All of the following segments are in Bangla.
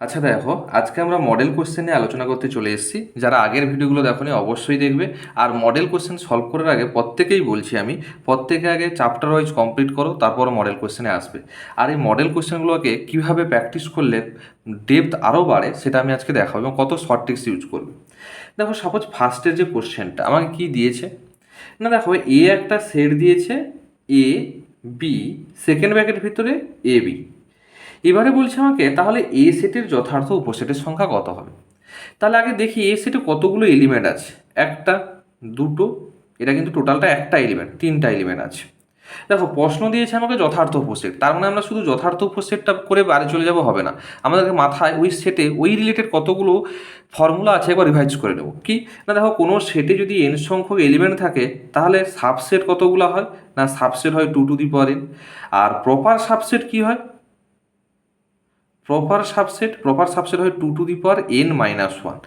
আচ্ছা দেখো, আজকে আমরা মডেল কোশ্চেন নিয়ে আলোচনা করতে চলে এসেছি। যারা আগের ভিডিওগুলো দেখোনি অবশ্যই দেখবে। আর মডেল কোশ্চেন সলভ করার আগে প্রত্যেকেই বলছি আমি, প্রত্যেকে আগে চ্যাপ্টার ওয়াইজ কমপ্লিট করো, তারপর মডেল কোশ্চেনে আসবে। আর এই মডেল কোশ্চেনগুলোকে কীভাবে প্র্যাকটিস করলে ডেপথ আরও বাড়ে সেটা আমি আজকে দেখাবো এবং কত শর্ট ট্রিক্স ইউজ করবে। দেখো, সাপোজ ফার্স্টের যে কোশ্চেনটা আমাকে কী দিয়েছে না, দেখো এ একটা সেট দিয়েছে, এ বি, সেকেন্ড ব্র্যাকেটের ভিতরে এ বি। এবারে বলছে আমাকে তাহলে এ সেটের যথার্থ উপসেটের সংখ্যা কত হবে। তাহলে আগে দেখি এ সেটে কতগুলো এলিমেন্ট আছে। একটা, দুটো, এটা কিন্তু টোটালটা একটা এলিমেন্ট, তিনটা এলিমেন্ট আছে। দেখো প্রশ্ন দিয়েছে আমাকে যথার্থ উপসেট, তার মানে আমরা শুধু যথার্থ উপসেটটা করে বাড়ি চলে যাব হবে না, আমাদেরকে মাথায় ওই সেটে ওই রিলেটেড কতগুলো ফর্মুলা আছে একবার রিভাইজ করে নেবো। কি না, দেখো কোনো সেটে যদি এন সংখ্যক এলিমেন্ট থাকে তাহলে সাবসেট কতগুলো হয় না, সাবসেট হয় 2 টু দি পাওয়ার n। আর প্রপার সাবসেট কি হয়, প্রপার সাবসেট হয় 2 টু দি পাওয়ার n-1।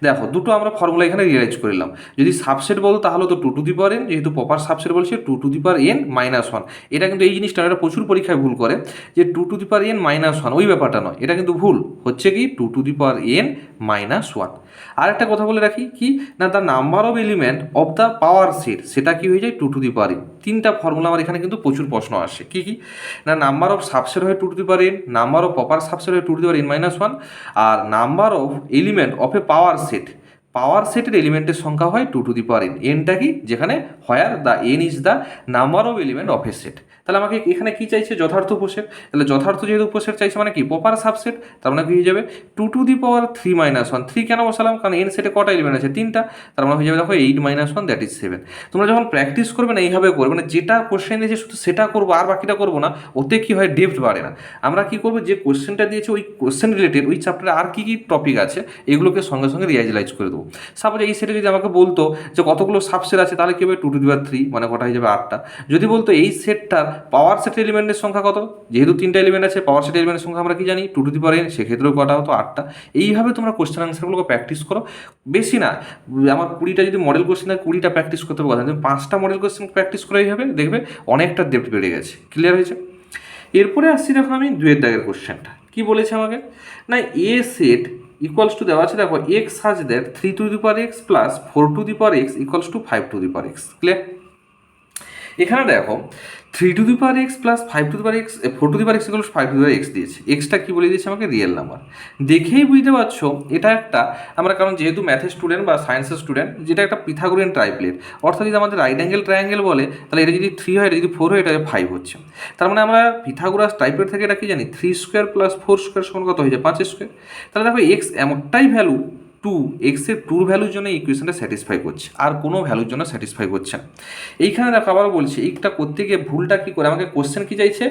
দেখো দুটো আমরা ফর্মুলা এখানে রিয়ালাইজ করে নিলাম। যদি সাবসেট বলো তাহলে তো 2 টু দি পাওয়ার n, যেহেতু প্রপার সাবসেট বলছে 2 টু দি পাওয়ার n-1। এটা কিন্তু এই জিনিসটা এটা প্রচুর পরীক্ষায় ভুল করে, যে 2 টু দি পাওয়ার n-1 ওই ব্যাপারটা নয়, এটা কিন্তু ভুল হচ্ছে। কি 2 টু দি পাওয়ার n-1। আর একটা কথা বলে রাখি কি না, the number of element of the power set সেটা কি হয়ে যায় 2 টু দি পাওয়ার n। তিনটা ফর্মুলা আমার এখানে কিন্তু প্রচুর প্রশ্ন আসে। কি কি না, নাম্বার অফ সাবসেট হয় 2 to the power n, number of proper subset হয় 2 টু দি পাওয়ার n-1, আর number of element of A power সেটের এলিমেন্টের সংখ্যা হয় 2 টু দি পাওয়ার n। এনটা কি, যেখানে where the n is the number of element of A set. তাহলে আমাকে এখানে কি চাইছে, যথার্থ উপসেট। তাহলে যথার্থ যেহেতু উপসেট চাইছে মানে কি প্রপার সাবসেট, তার মানে কি হয়ে যাবে 2 টু দি পাওয়ার 3-1। 3 কেন বসালাম, কারণ এন সেটে কটা এলিমেন্ট আছে, তিনটা। তার মানে হয়ে যাবে দেখো 8-1 দ্যাট ইজ 7। তোমরা যখন প্র্যাকটিস করবে না এইভাবে করবে, মানে যেটা কোশ্চেন দিয়েছে শুধু সেটা করবো আর বাকিটা করবো না, ওতে কি হয় ডেপথ বাড়ে না। আমরা কি করবো, যে কোশ্চেনটা দিয়েছে ওই কোশ্চেন রিলেটেড ওই চ্যাপ্টারে আর কি কি টপিক আছে এগুলোকে সঙ্গে সঙ্গে রিয়ালাইজ করে দেবো। সাপোজ এই সেটে যদি আমাকে বলতো যে কতগুলো সাবসেট আছে, তাহলে কি হবে 2 টু দি পাওয়ার 3, মানে কটা হয়ে যাবে 8টা। যদি বলতো এই সেটটার পাওয়ার সেট এলিমেন্টের সংখ্যা কত, যেহেতু তিনটা এলিমেন্ট আছে পাওয়ার সেট এলিমেন্টের সংখ্যা আমরা কি জানি 2 টু দি পাওয়ার n, সেক্ষেত্রেও কটা হতো 8টা। এইভাবে তোমরা কোশ্চেন আনসারগুলোকে প্র্যাকটিস করো। বেশি না, আমার 20টা যদি মডেল কোশ্চেন হয় 20টা প্র্যাকটিস করতে হবে কথা, তুমি 5টা মডেল কোশ্চেন প্র্যাকটিস করেই হবে, দেখবে অনেকটা ডেপথ বেড়ে গেছে। ক্লিয়ার হয়েছে? এরপরে আসছি, দেখো আমি 2-এর দাগের কোশ্চেনটা কি বলেছে আমাকে না, এ সেট ইকুয়ালস টু দেওয়া আছে, দেখো x such that 3 two the power x plus 4 two the power x equals to 5 two the power x। Clear? এখানে দেখো 3 two the power x plus 5 two the power x, 4 two the power x equal 5 two the power x দিয়েছে। এক্সটা কি বলে দিয়েছে আমাকে, রিয়েল নাম্বার। দেখেই বুঝতে পারছো এটা একটা, আমরা কারণ যেহেতু ম্যাথের স্টুডেন্ট বা সায়েন্সের স্টুডেন্ট, যেটা একটা পিথাগোরিয়ান ট্রাইপ্লেট। অর্থাৎ যদি আমাদের রাইট অ্যাঙ্গেল ট্রায়াঙ্গেল বলে তাহলে এটা যদি 3 হয়, এটা যদি 4 হয়, এটা 5 হচ্ছে। তার মানে আমরা পিথাগোরাস ট্রাইপ্লেট থেকে এটা কি জানি, 3 স্কোয়ার প্লাস 4 স্কোয়ার সমান কত হয়ে যায় 5 স্কোয়ার। তাহলে দেখো এক্স এমনটাই ভ্যালু 2, এক্সের 2 ভ্যালুর জন্য ইকুয়েশনটা স্যাটিসফাই করছে, আর কোনো ভ্যালুর জন্য স্যাটিসফাই করছে না। এইখানে দেখো আবারও বলছি, এইটা করতে গিয়ে ভুলটা কী করে, আমাকে কোশ্চেন কী চাইছে,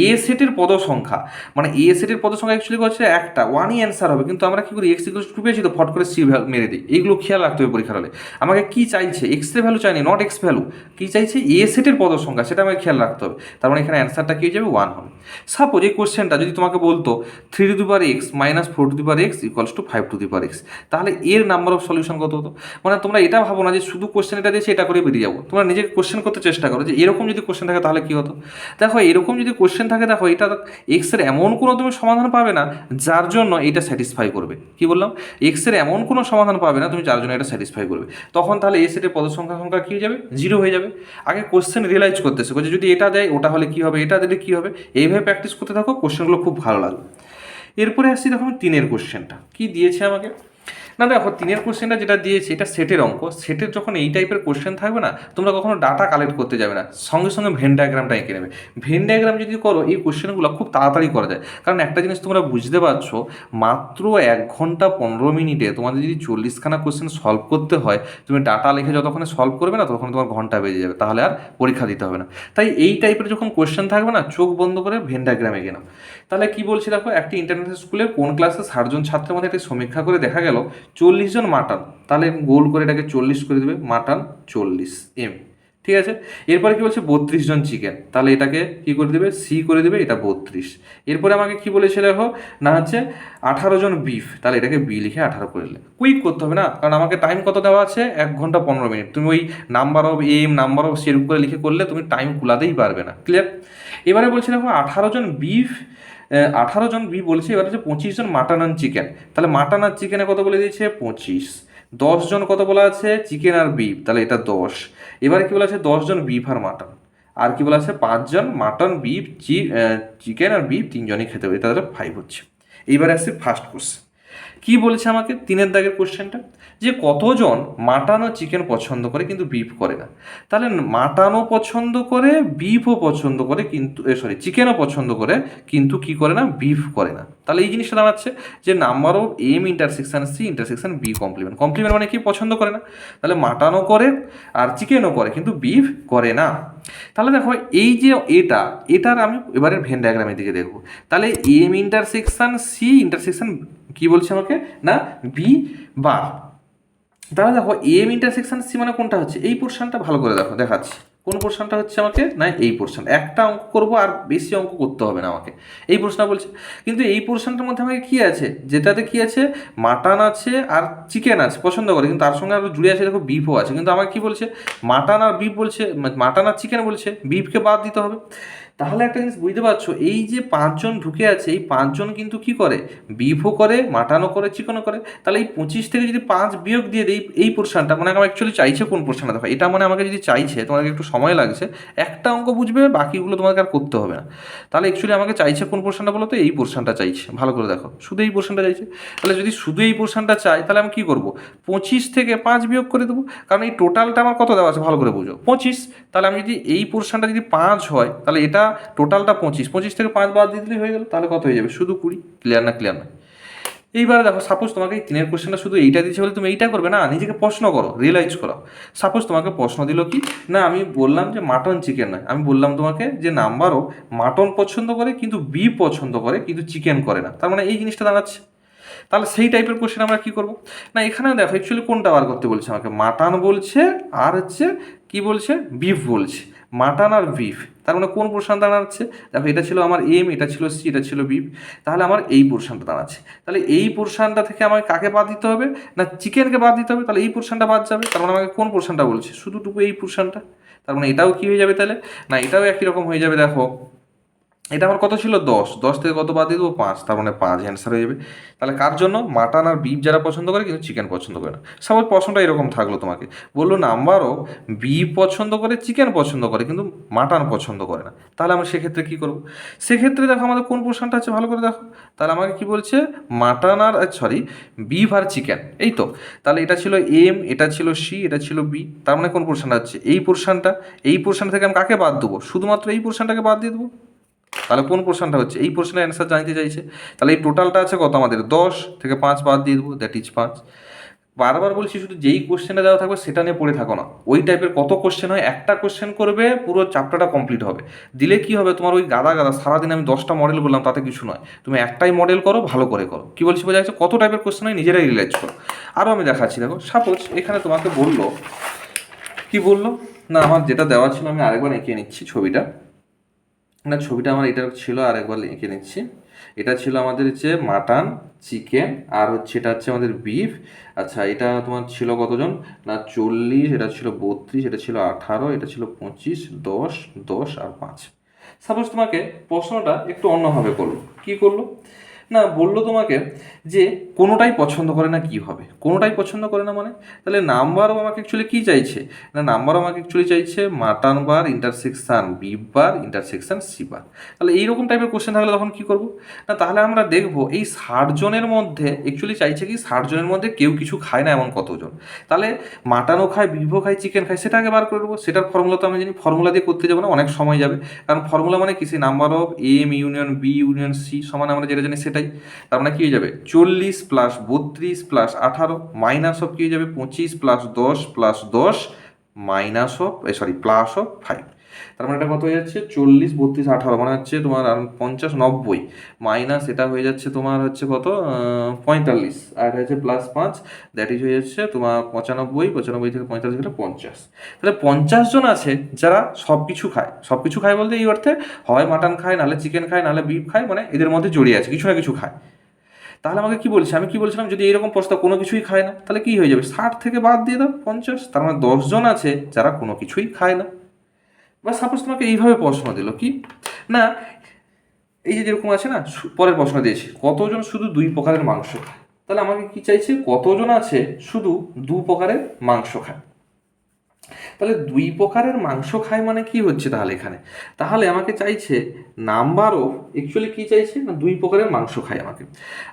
এ সেটের পদ সংখ্যা, মানে এ সেটের পদ সংখ্যা অ্যাকচুয়ালি হচ্ছে একটা, 1ই অ্যান্সার হবে, কিন্তু আমরা কী করি এক্স ইকুয়াল টু পেয়েছি তো ফট করে সি মেরে দিই। এইগুলো খেয়াল রাখতে হবে পরীক্ষার হলে। আমাকে কী চাইছে, এক্সের ভ্যালু চাইনি, নট এক্স ভ্যালু, কী চাইছে এ সেটের পদ সংখ্যা, সেটা আমাকে খেয়াল রাখতে হবে। তার মানে এখানে অ্যান্সারটা কী হয়ে যাবে, 1 হবে। সাপোজ এই কোশ্চেনটা যদি তোমাকে বলতো 3 two the power x minus 4 two the power x equals to 5 two the power x, তাহলে এর নাম্বার অফ সলিউশন কত হতো। মানে তোমরা এটা ভাবো না যে শুধু কোশ্চেন এটা দিয়েছে এটা করে বেরিয়ে যাবো, তোমরা নিজেকে কোশ্চেন করতে চেষ্টা করো যে এরকম যদি কোশ্চেন থাকে তাহলে কী হতো। দেখো এরকম যদি কোশ্চেন থাকে, দেখো এটা এক্সের এমন কোনো তুমি সমাধান পাবে না যার জন্য এটা স্যাটিসফাই করবে। কি বললাম, এক্সের এমন কোনো সমাধান পাবে না তুমি যার জন্য এটা স্যাটিসফাই করবে। তখন তাহলে এ সেটের পদ সংখ্যা কী হয়ে যাবে, 0 হয়ে যাবে। আগে কোশ্চেন রিয়েলাইজ করতে শেখো যে যদি এটা দেয় ওটা হলে কী হবে, এটা দিলে কী হবে। এইভাবে প্র্যাকটিস করতে থাকো, কোশ্চেনগুলো খুব ভালো লাগবে। এরপরে আসছি, দেখো 3-এর কোশ্চেনটা কী দিয়েছে আমাকে না, দেখো 3-এর কোশ্চেনটা যেটা দিয়েছে এটা সেটের অঙ্ক। সেটের যখন এই টাইপের কোশ্চেন থাকবে না, তোমরা কখনো ডাটা কালেক্ট করতে যাবে না, সঙ্গে সঙ্গে ভেন ডায়াগ্রামটা এঁকে নেবে। ভেন ডায়াগ্রাম যদি করো এই কোশ্চেনগুলো খুব তাড়াতাড়ি করা যায়। কারণ একটা জিনিস তোমরা বুঝতে পারছো, মাত্র 1 ঘন্টা 15 মিনিটে তোমাদের যদি 40খানা কোশ্চেন সলভ করতে হয়, তুমি ডাটা লিখে যতক্ষণে সলভ করবে না ততক্ষণ তোমার ঘন্টা বেজে যাবে, তাহলে আর পরীক্ষা দিতে হবে না। তাই এই টাইপের যখন কোশ্চেন থাকবে না, চোখ বন্ধ করে ভেন ডায়াগ্রাম এঁকে নাও। তাহলে কি বলছি দেখো, একটি ইন্টারন্যাশনাল স্কুলের কোন ক্লাসে 60 জন ছাত্রের মধ্যে একটি সমীক্ষা করে দেখা গেল 40 জন মাটন, তাহলে গোল করে এটাকে 40 করে দেবে, মাটন 40 M। ঠিক আছে। এরপরে কি বলছে 32 জন চিকেন, তাহলে এটাকে কি করে দেবে, সি করে দেবে, এটা 32। এরপরে আমাকে কি বলেছে দেখো, না হচ্ছে 18 জন বিফ, তাহলে এটাকে বি লিখে 18 করে দিলে। কুইক করতে হবে না, কারণ আমাকে টাইম কত দেওয়া আছে, 1 ঘন্টা 15 মিনিট। তুমি ওই number of M, number of সেরকম করে লিখে করলে তুমি টাইম কুলাতেই পারবে না। ক্লিয়ার? এবারে বলছে দেখো 18 জন বিফ, 18 জন বিফ বলছে, এবার হচ্ছে 25 জন মাটন আর চিকেন, তাহলে মাটন আর চিকেনে কত বলে দিয়েছে 25। 10 জন কত বলা আছে চিকেন আর বিফ, তাহলে এটা 10। এবারে কি বলা আছে 10 জন বিফ আর মাটন, আর কি বলা আছে 5 জন মাটন বিফ চিকেন আর বিফ 3 জনই খেতে হবে, তাহলে 5 হচ্ছে। এইবারে আসছে ফার্স্ট কোশ্চেন। কি বলেছে আমাকে 3-এর দাগের কোশ্চেনটা, যে কতজন মাটন ও চিকেন পছন্দ করে কিন্তু বিফ করে না। তাহলে মাটনও পছন্দ করে, বিফও পছন্দ করে, কিন্তু চিকেনও পছন্দ করে, কিন্তু কি করে না, বিফ করে না। তাহলে এই জিনিসটা দাঁড়াচ্ছে যে number of M intersection C intersection B complement. Complement মানে কি, পছন্দ করে না, তাহলে মাটনও করে আর চিকেনও করে কিন্তু বিফ করে না। তাহলে দেখো এই যে এটার আমি এবারে ভেন ডায়াগ্রামের দিকে দেখবো। তাহলে এম ইন্টারসেকশন সি ইন্টারসেকশন কি বলছে আমাকে, না বি বার। তাহলে দেখো এম ইন্টারসেকশন সি মানে কোনটা হচ্ছে, এই পোর্শনটা ভালো করে দেখো, দেখাচ্ছি কোন পোর্শনটা হচ্ছে আমাকে, না এই পোর্শন। একটা অঙ্ক করবো আর বেশি অঙ্ক করতে হবে না আমাকে, এই পোর্শনটা বলছে। কিন্তু এই পোর্শনটার মধ্যে আমাকে কি আছে, যেটাতে কি আছে মাটন আছে আর চিকেন আছে পছন্দ করে, কিন্তু তার সঙ্গে আরও জুড়ে আছে দেখো বিফও আছে, কিন্তু আমাকে কি বলছে মাটন আর বিফ বলছে, মাটন আর চিকেন বলছে, বিফকে বাদ দিতে হবে। তাহলে একটা জিনিস বুঝতে পারছো, এই যে 5 জন ঢুকে আছে, এই 5 জন কিন্তু কি করে, বিফও করে, মাটনও করে, চিকেনও করে। তাহলে এই 25 থেকে যদি 5 বিয়োগ দিয়ে দিই এই পোর্শনটা, মানে আমার অ্যাকচুয়ালি চাইছে কোন পোর্শনটা দেখো, এটা মানে আমাকে যদি চাইছে, তোমাকে একটু সময় লাগছে, একটা অঙ্ক বুঝবে, বাকিগুলো তোমাকে আর করতে হবে না। তাহলে অ্যাকচুয়ালি আমাকে চাইছে কোন পোর্শনটা বলো তো, এই পোর্শনটা চাইছে, ভালো করে দেখো, শুধু এই পোর্শনটা চাইছে। তাহলে যদি শুধু এই পোর্শনটা চাই, তাহলে আমি কী করবো, 25 থেকে 5 বিয়োগ করে দেবো, কারণ এই টোটালটা আমার কত দেওয়া আছে ভালো করে বুঝো 25। তাহলে আমি যদি এই পোর্শনটা যদি 5 হয়, তাহলে এটা টোটালটা 25, 25 থেকে 5 বাদ দিয়ে দিলেই হয়ে গেল, তাহলে কত হয়ে যাবে শুধু 20। ক্লিয়ার না? ক্লিয়ার না? এইবারে দেখো সাপোজ তোমাকে এই 3-এর কোশ্চেনটা শুধু এইটা দিচ্ছে বলে তুমি এইটা করবে না, নিজেকে প্রশ্ন করো, রিয়েলাইজ করো। সাপোজ তোমাকে প্রশ্ন দিল কি, না আমি বললাম যে মাটন চিকেন নয়, আমি বললাম তোমাকে যে নাম্বারও মাটন পছন্দ করে কিন্তু বিফ পছন্দ করে কিন্তু চিকেন করে না, তার মানে এই জিনিসটা দাঁড়াচ্ছে। তাহলে সেই টাইপের কোশ্চেন আমরা কী করবো, না এখানেও দেখো অ্যাকচুয়ালি কোনটা বার করতে বলছে আমাকে, মাটন বলছে আর হচ্ছে কি বলছে, বিফ বলছে, মাটন আর বিফ। তার মানে কোন পোর্শন দাঁড়াচ্ছে, দেখো এটা ছিল আমার এম, এটা ছিল সি, এটা ছিল বিফ, তাহলে আমার এই পোর্শনটা দাঁড়াচ্ছে। তাহলে এই পোর্শনটা থেকে আমাকে কাকে বাদ দিতে হবে, না চিকেনকে বাদ দিতে হবে, তাহলে এই পোর্শনটা বাদ যাবে। তার মানে আমাকে কোন পোর্শনটা বলছে, শুধুটুকু এই পোর্শনটা। তার মানে এটাও কি হয়ে যাবে তাহলে, না এটাও একই রকম হয়ে যাবে। দেখো এটা আমার কত ছিল 10, 10 থেকে কত বাদ দিয়ে দেবো 5, তার মানে 5 অ্যান্সার হয়ে যাবে। তাহলে কার জন্য, মাটন আর বিফ যারা পছন্দ করে কিন্তু চিকেন পছন্দ করে না। সাপোজ প্রশ্নটা এরকম থাকলো, তোমাকে বললো নাম্বারও বিফ পছন্দ করে, চিকেন পছন্দ করে কিন্তু মাটন পছন্দ করে না, তাহলে আমরা সেক্ষেত্রে কী করবো, সেক্ষেত্রে দেখো আমাদের কোন পোর্শনটা আছে ভালো করে দেখো। তাহলে আমাকে কি বলছে, মাটন আর বিফ আর চিকেন, এই তো। তাহলে এটা ছিল এম, এটা ছিল সি, এটা ছিল বি, তার মানে কোন পোর্শনটা আছে এই পোর্শনটা। এই পোর্শন থেকে আমি কাকে বাদ দেবো, শুধুমাত্র এই পোর্শনটাকে বাদ দিয়ে দেবো। তাহলে কোন পোর্শনটা হচ্ছে, এই পোর্শনের অ্যান্সার জানতে চাইছে। তাহলে এই টোটালটা আছে কত আমাদের, 10 থেকে 5 বাদ দিয়ে দেবো, দ্যাট ইজ 5। বারবার বলছি শুধু যেই কোশ্চেনটা দেওয়া থাকবে সেটা নিয়ে পড়ে থাকো না, ওই টাইপের কত কোশ্চেন হয়, একটা কোশ্চেন করবে পুরো চ্যাপ্টারটা কমপ্লিট হবে। দিলে কি হবে, তোমার ওই গাদা সারাদিন আমি 10টা মডেল বললাম তাতে কিছু নয়, তুমি একটাই মডেল করো, ভালো করে করো। কি বলছি বোঝা যাচ্ছে, কত টাইপের কোশ্চেন হয় নিজেরাই রিয়েলাইজ করো। আরও আমি দেখাচ্ছি, দেখো সাপোজ এখানে তোমাকে বললো, কি বললো, না আমার যেটা দেওয়া ছিল আমি আরেকবার এঁকে নিচ্ছি ছবিটা, না ছবিটা আমার এটা ছিল, আরেকবার এঁকে নিচ্ছি। এটা ছিল আমাদের হচ্ছে মাটন, চিকেন, আর হচ্ছে এটা হচ্ছে আমাদের বিফ। আচ্ছা এটা তোমার ছিল কতজন, না 40, এটা ছিল 32, এটা ছিল 18, এটা ছিল 25, 10, 10 আর 5। সাপোজ তোমাকে প্রশ্নটা একটু অন্যভাবে করলো, কি করলো, না বললো তোমাকে যে কোনোটাই পছন্দ করে না, কি হবে কোনোটাই পছন্দ করে না মানে, তাহলে নাম্বারও আমাকে অ্যাকচুয়ালি কী চাইছে, না নাম্বারও আমাকে অ্যাকচুয়ালি চাইছে মাটন বার ইন্টারসেকশান বিফ বার ইন্টারসেকশান সি বার। তাহলে এইরকম টাইপের কোশ্চেন থাকলে তখন কী করবো, না তাহলে আমরা দেখবো এই 60 জনের মধ্যে অ্যাকচুয়ালি চাইছে কি 60 জনের মধ্যে কেউ কিছু খায় না এমন কতজন। তাহলে মাটনও খায়, বিফও খায়, চিকেন খায়, সেটা আগে বার করে দেবো। সেটার ফর্মুলা তো আমি জানি, ফর্মুলা দিয়ে করতে যাবো না, অনেক সময় যাবে, কারণ ফর্মুলা মানে কি, সেই number of M union B union C সমান আমরা যেটা জানি সেটাই। তার মানে কী হয়ে যাবে 40 প্লাস 32 প্লাস 18 মাইনাস অফ কী হয়ে যাবে 25 plus 10 plus 10 minus of plus of 5। তার মানে এটা কত হয়ে যাচ্ছে 40, 32, 18 মানে হচ্ছে তোমার 50, 90 মাইনাস এটা হয়ে যাচ্ছে তোমার হচ্ছে কত 45, আর এটা হচ্ছে +5, দ্যাট ইজ হয়ে যাচ্ছে তোমার 95, 95 থেকে 45 গেলে 50। তাহলে 50 জন আছে যারা সব কিছু খায়, সব কিছু খায় বলতে এই অর্থে হয় মাটন খায়, নাহলে চিকেন খায়, নাহলে বিফ খায়, মানে এদের মধ্যে জড়িয়ে আছে, কিছু না কিছু খায়। তাহলে আমাকে কি বলছে, আমি কি বলছিলাম যদি এইরকম প্রশ্ন কোনো কিছুই খায় না তাহলে কি হয়ে যাবে, 60 থেকে বাদ দিয়ে দাও 50, তার মানে 10 জন আছে যারা কোনো কিছুই খায় না। বা সাপোজ তোমাকে এইভাবে প্রশ্ন দিল কি না, এই যে যেরকম আছে না, পরের প্রশ্ন দিয়েছে কতজন শুধু 2 প্রকারের মাংস খায়, তাহলে আমাকে কি চাইছে কতজন আছে শুধু 2 প্রকারের মাংস খায়। তাহলে 2 প্রকারের মাংস খায় মানে কি হচ্ছে তাহলে এখানে, তাহলে আমাকে চাইছে নাম্বার অফ, অ্যাকচুয়ালি কি চাইছে না 2 প্রকারের মাংস খায় আমাকে।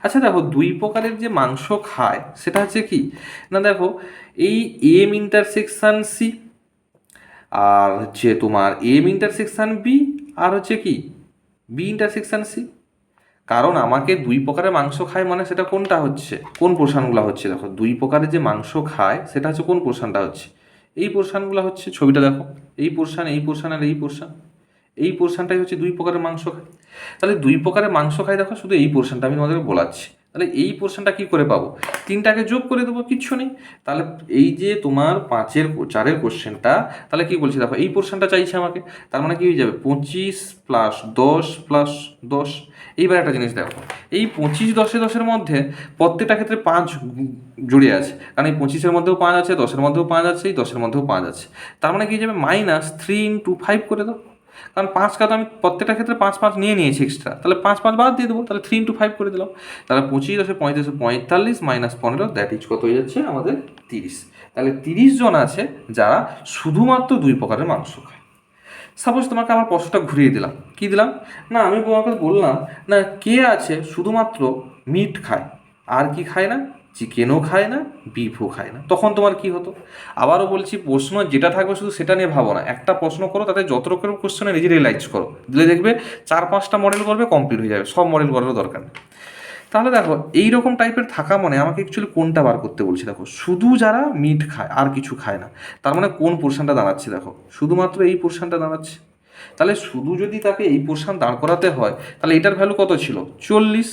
আচ্ছা দেখো 2 প্রকারের যে মাংস খায় সেটা হচ্ছে কি না, দেখো এই এম ইন্টারসেকশন সি, আর হচ্ছে তোমার এম ইন্টারসেকশন বি, আর হচ্ছে কি বি ইন্টারসেকশন সি। কারণ আমাকে 2 প্রকারের মাংস খায় মানে সেটা কোনটা হচ্ছে, কোন পোর্শনগুলো হচ্ছে, দেখো 2 প্রকারের যে মাংস খায় সেটা হচ্ছে কোন পোর্শনটা হচ্ছে, এই পোর্শনগুলো হচ্ছে, ছবিটা দেখো এই পোর্শন, এই পোর্শন, আর এই পোর্শন, এই পোর্শনটাই হচ্ছে 2 প্রকারের মাংস খায়। তাহলে 2 প্রকারের মাংস খায় দেখো শুধু এই পোর্শনটা আমি তোমাদেরকে বলাচ্ছি। তাহলে এই পোর্শনটা কি করে পাবো, 3টাকে যোগ করে দেবো, কিচ্ছু নেই। তাহলে এই যে তোমার 4-এর কোশ্চেনটা, তাহলে কি বলছি দেখো এই পোর্শনটা চাইছে আমাকে, তার মানে কি হয়ে যাবে 25 + 10 + 10। এইবার একটা জিনিস দেখো, এই 25, 10, 10-এর মধ্যে প্রত্যেকটা ক্ষেত্রে 5 জড়িয়ে আছে, কারণ এই 25-এর মধ্যেও 5 আছে, 10-এর মধ্যেও 5 আছে, এই 10-এর মধ্যেও 5 আছে। তার মানে কি হয়ে যাবে -3 × 5 করে দাও, কারণ 5টা তো আমি প্রত্যেকটা ক্ষেত্রে 5 5 নিয়ে নিয়েছি এক্সট্রা, তাহলে 5 5 বাদ দিয়ে দেবো, তাহলে 3 × 5 করে দিলাম। তাহলে 25, 10, 35, 45 -15, দ্যাট ইজ কত হয়ে যাচ্ছে আমাদের 30। তাহলে 30 জন আছে যারা শুধুমাত্র 2 প্রকারের মাংস খায়। সাপোজ তোমাকে আমার প্রশ্নটা ঘুরিয়ে দিলাম, কি দিলাম না, আমি তোমাকে বললাম না কে আছে শুধুমাত্র মিট খায়, আর কি খায় না, চিকেনও খায় না, বিফও খায় না, তখন তোমার কি হতো। আবারও বলছি প্রশ্ন যেটা থাকবে শুধু সেটা নিয়ে ভাবো না, একটা প্রশ্ন করো তাতে যত রকমের কোশ্চেনে নিজে রিয়েলাইজ করো, দিলে দেখবে 4-5টা মডেল করবে কমপ্লিট হয়ে যাবে, সব মডেল করারও দরকার নেই। তাহলে দেখো এইরকম টাইপের থাকা মানে আমাকে অ্যাকচুয়ালি কোনটা বার করতে বলছি, দেখো শুধু যারা মিট খায় আর কিছু খায় না, তার মানে কোন পোর্শনটা দাঁড়াচ্ছে, দেখো শুধুমাত্র এই পোর্শনটা দাঁড়াচ্ছে। তাহলে শুধু যদি তাকে এই পোর্শন দাঁড় করাতে হয় তাহলে এটার ভ্যালু কত ছিল 40,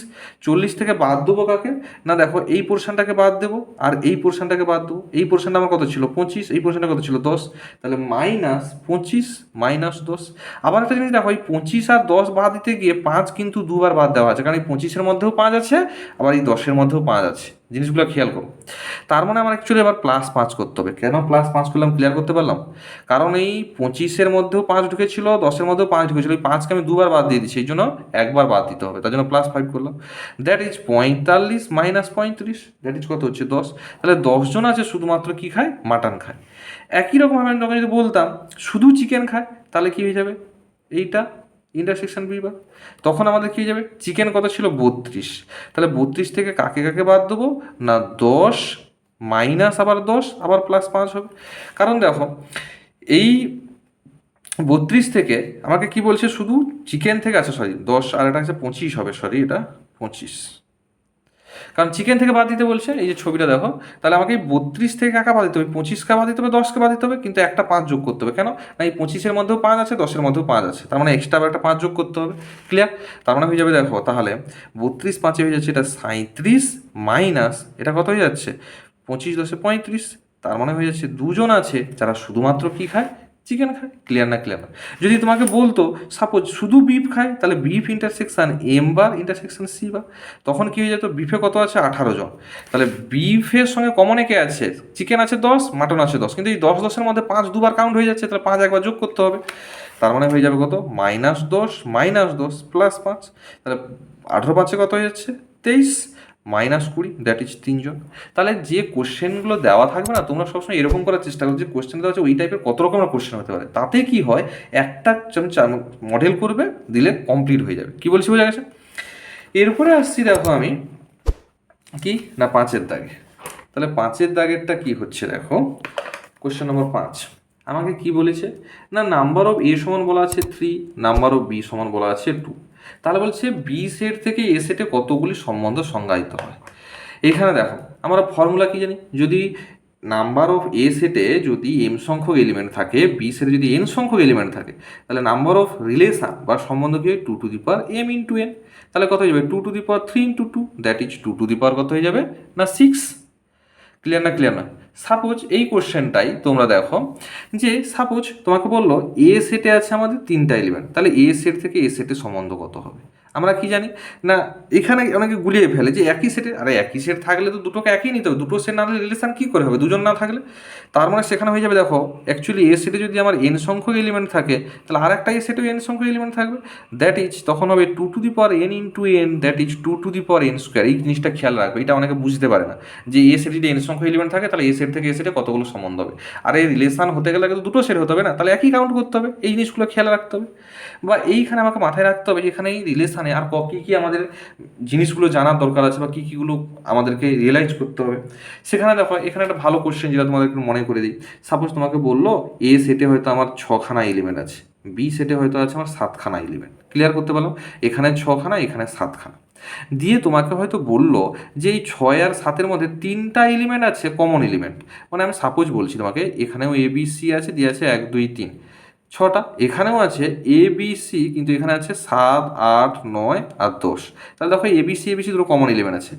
40 থেকে বাদ দেবো কাকে না, দেখো এই পোর্শনটাকে বাদ দেবো আর এই পোর্শনটাকে বাদ দেবো, এই পোর্শনটা আমার কত ছিল 25, এই পোর্শনটা কত ছিল 10, তাহলে -25 -10। আবার একটা জিনিস দেখো এই 25 আর 10 বাদ দিতে গিয়ে 5 কিন্তু দুবার বাদ দেওয়া আছে, কারণ এই 25-এর মধ্যেও 5 আছে, আবার এই 10-এর মধ্যেও 5 আছে, জিনিসগুলো খেয়াল করো। তার মানে আমার অ্যাকচুয়ালি এবার +5 করতে হবে, কেন +5 করলাম ক্লিয়ার করতে পারলাম, কারণ এই 25-এর মধ্যেও 5 ঢুকেছিল, 10-এর মধ্যেও 5 ঢুকেছিল, এই 5কে আমি দুবার বাদ দিয়ে দিচ্ছি, এই জন্য একবার বাদ দিতে হবে, তার জন্য +5 করলাম। দ্যাট ইজ 45 - 35, দ্যাট ইজ কত হচ্ছে 10। তাহলে 10 জন আছে শুধুমাত্র কি খায়, মাটন খায়। একই রকমভাবে আমি তোমাকে যদি বলতাম শুধু চিকেন খায় তাহলে কি হয়ে যাবে, এইটা ইন্টারসেকশন বি, বা তখন আমাদের কী হয়ে যাবে, চিকেন কত ছিল 32, তাহলে 32 থেকে কাকে কাকে বাদ দেবো না 10 মাইনাস আবার 10 আবার +5 হবে। কারণ দেখো এই 32 থেকে আমাকে কি বলছে শুধু চিকেন থেকে, আচ্ছা সরি 10 আর এটা হচ্ছে 25 হবে, সরি এটা 25, কারণ চিকেন থেকে বাদ দিতে বলছে, এই যে ছবিটা দেখো, তাহলে আমাকে 32 থেকে কাকা বাদ দিতে হবে, 25কে বাদ দিতে হবে, 10কে বাদ দিতে হবে, কিন্তু একটা 5 যোগ করতে হবে, কেন না এই 25-এর মধ্যেও 5 আছে, 10-এর মধ্যেও 5 আছে, তার মানে এক্সট্রা আবার একটা 5 যোগ করতে হবে। ক্লিয়ার, তার মানে হয়ে যাবে দেখো তাহলে 32 5-এ হয়ে যাচ্ছে এটা 37 মাইনাস এটা কত হয়ে যাচ্ছে 25 10-এ 35, তার মানে হয়ে যাচ্ছে 2 জন আছে যারা শুধুমাত্র কি খায়, চিকেন খায়। ক্লিয়ার না, ক্লিয়ার না। যদি তোমাকে বলতো সাপোজ শুধু বিফ খায় তাহলে বিফ ইন্টারসেকশন এম বার ইন্টারসেকশন সি বার, তখন কী হয়ে যেত, বিফে কত আছে 18 জন, তাহলে বিফের সঙ্গে কমনে কে আছে, চিকেন আছে 10, মাটন আছে 10, কিন্তু এই 10-10-এর মধ্যে 5 দুবার কাউন্ট হয়ে যাচ্ছে, তাহলে 5 একবার যোগ করতে হবে, তার মানে হয়ে যাবে কত -10 -10 +5, তাহলে 18 5-এ কত হয়ে যাচ্ছে 23 -20, দ্যাট ইজ 3 জন। তাহলে যে কোশ্চেনগুলো দেওয়া থাকবে না, তোমরা সবসময় এরকম করার চেষ্টা করো যে কোশ্চেন দেওয়া আছে ওই টাইপের কত রকমের কোশ্চেন হতে পারে, তাতে কি হয় একটা মডেল করবে দিলে কমপ্লিট হয়ে যাবে। কি বলছি বোঝা গেছে। এরপরে আসছি দেখো আমি কি না 5-এর দাগে, তাহলে 5-এর দাগেরটা কি হচ্ছে দেখো, কোশ্চেন নম্বর 5 আমাকে কি বলেছে না নাম্বার অফ এ সমান বলা আছে 3, নাম্বার অফ বি সমান বলা আছে 2, তাহলে বলছে বি সেট থেকে এ সেটে কতগুলি সম্বন্ধ সংজ্ঞায়িত হয়। এখানে দেখো আমরা ফর্মুলা কি জানি, যদি নাম্বার অফ এ সেটে যদি এম সংখ্যক এলিমেন্ট থাকে, বি সেটে যদি এন সংখ্যক এলিমেন্ট থাকে, তাহলে নাম্বার অফ রিলেশন বা সম্বন্ধ কি হয়, 2m × n। তাহলে কত হয়ে যাবে 2^3 × 2, দ্যাট ইজ 2 কত হয়ে যাবে না 6। ক্লিয়ার না? ক্লিয়ার না? সাপোজ এই কোশ্চেনটাই তোমরা দেখো যে সাপোজ তোমাকে বললো এ সেটে আছে আমাদের 3টা এলিমেন্ট, তাহলে এ সেট থেকে এ সেটের সম্বন্ধ কত হবে? আমরা কি জানি না, এখানে অনেকে গুলিয়ে ফেলে যে একই সেটে, আরে একই সেট থাকলে তো দুটোকে একই নিতে হবে, দুটো সেট না হলে রিলেশন কী করে হবে, দুজন না থাকলে? তার মানে সেখানে হয়ে যাবে, দেখো অ্যাকচুয়ালি এ সেটে যদি আমার এন সংখ্যক এলিমেন্ট থাকে, তাহলে আর একটা এ সেটেও এন সংখ্যক এলিমেন্ট থাকবে, দ্যাট ইজ তখন হবে 2n × n, that is 2n²। এই জিনিসটা খেয়াল রাখবে, এটা অনেকে বুঝতে পারে না যে এ সেটে যদি এন সংখ্যক এলিমেন্ট থাকে তাহলে এ সেট থেকে এ সেটে কতগুলো সম্বন্ধ হবে। আর এই রিলেশন হতে গেলে তো দুটো সেট হতে হবে না, তাহলে একই কাউন্ট করতে হবে। এই জিনিসগুলো খেয়াল রাখতে হবে, বা এইখানে আমাকে মাথায় রাখতে হবে যে এখানে এই রিলেশানে আর কী কী আমাদের জিনিসগুলো জানার দরকার আছে বা কী কীগুলো আমাদেরকে রিয়েলাইজ করতে হবে। সেখানে দেখো এখানে একটা ভালো কোশ্চেন যেটা তোমাদেরকে মনে করে দিই। সাপোজ তোমাকে বললো এ সেটে হয়তো আমার 6খানা এলিমেন্ট আছে, বি সেটে হয়তো আছে আমার 7খানা এলিমেন্ট। ক্লিয়ার করতে পারলাম? এখানে 6খানা, এখানে 7খানা। দিয়ে তোমাকে হয়তো বললো যে এই 6 আর 7-এর মধ্যে 3টা এলিমেন্ট আছে কমন এলিমেন্ট। মানে আমি সাপোজ বলছি তোমাকে, এখানেও এ বি সি আছে, দিয়ে আছে 1 2 3, 6টা। এখানেও আছে এ বি সি, কিন্তু এখানে আছে 7 8 9 আর 10। তাহলে দেখো এ বি সি দুটো কমন এলিমেন্ট আছে।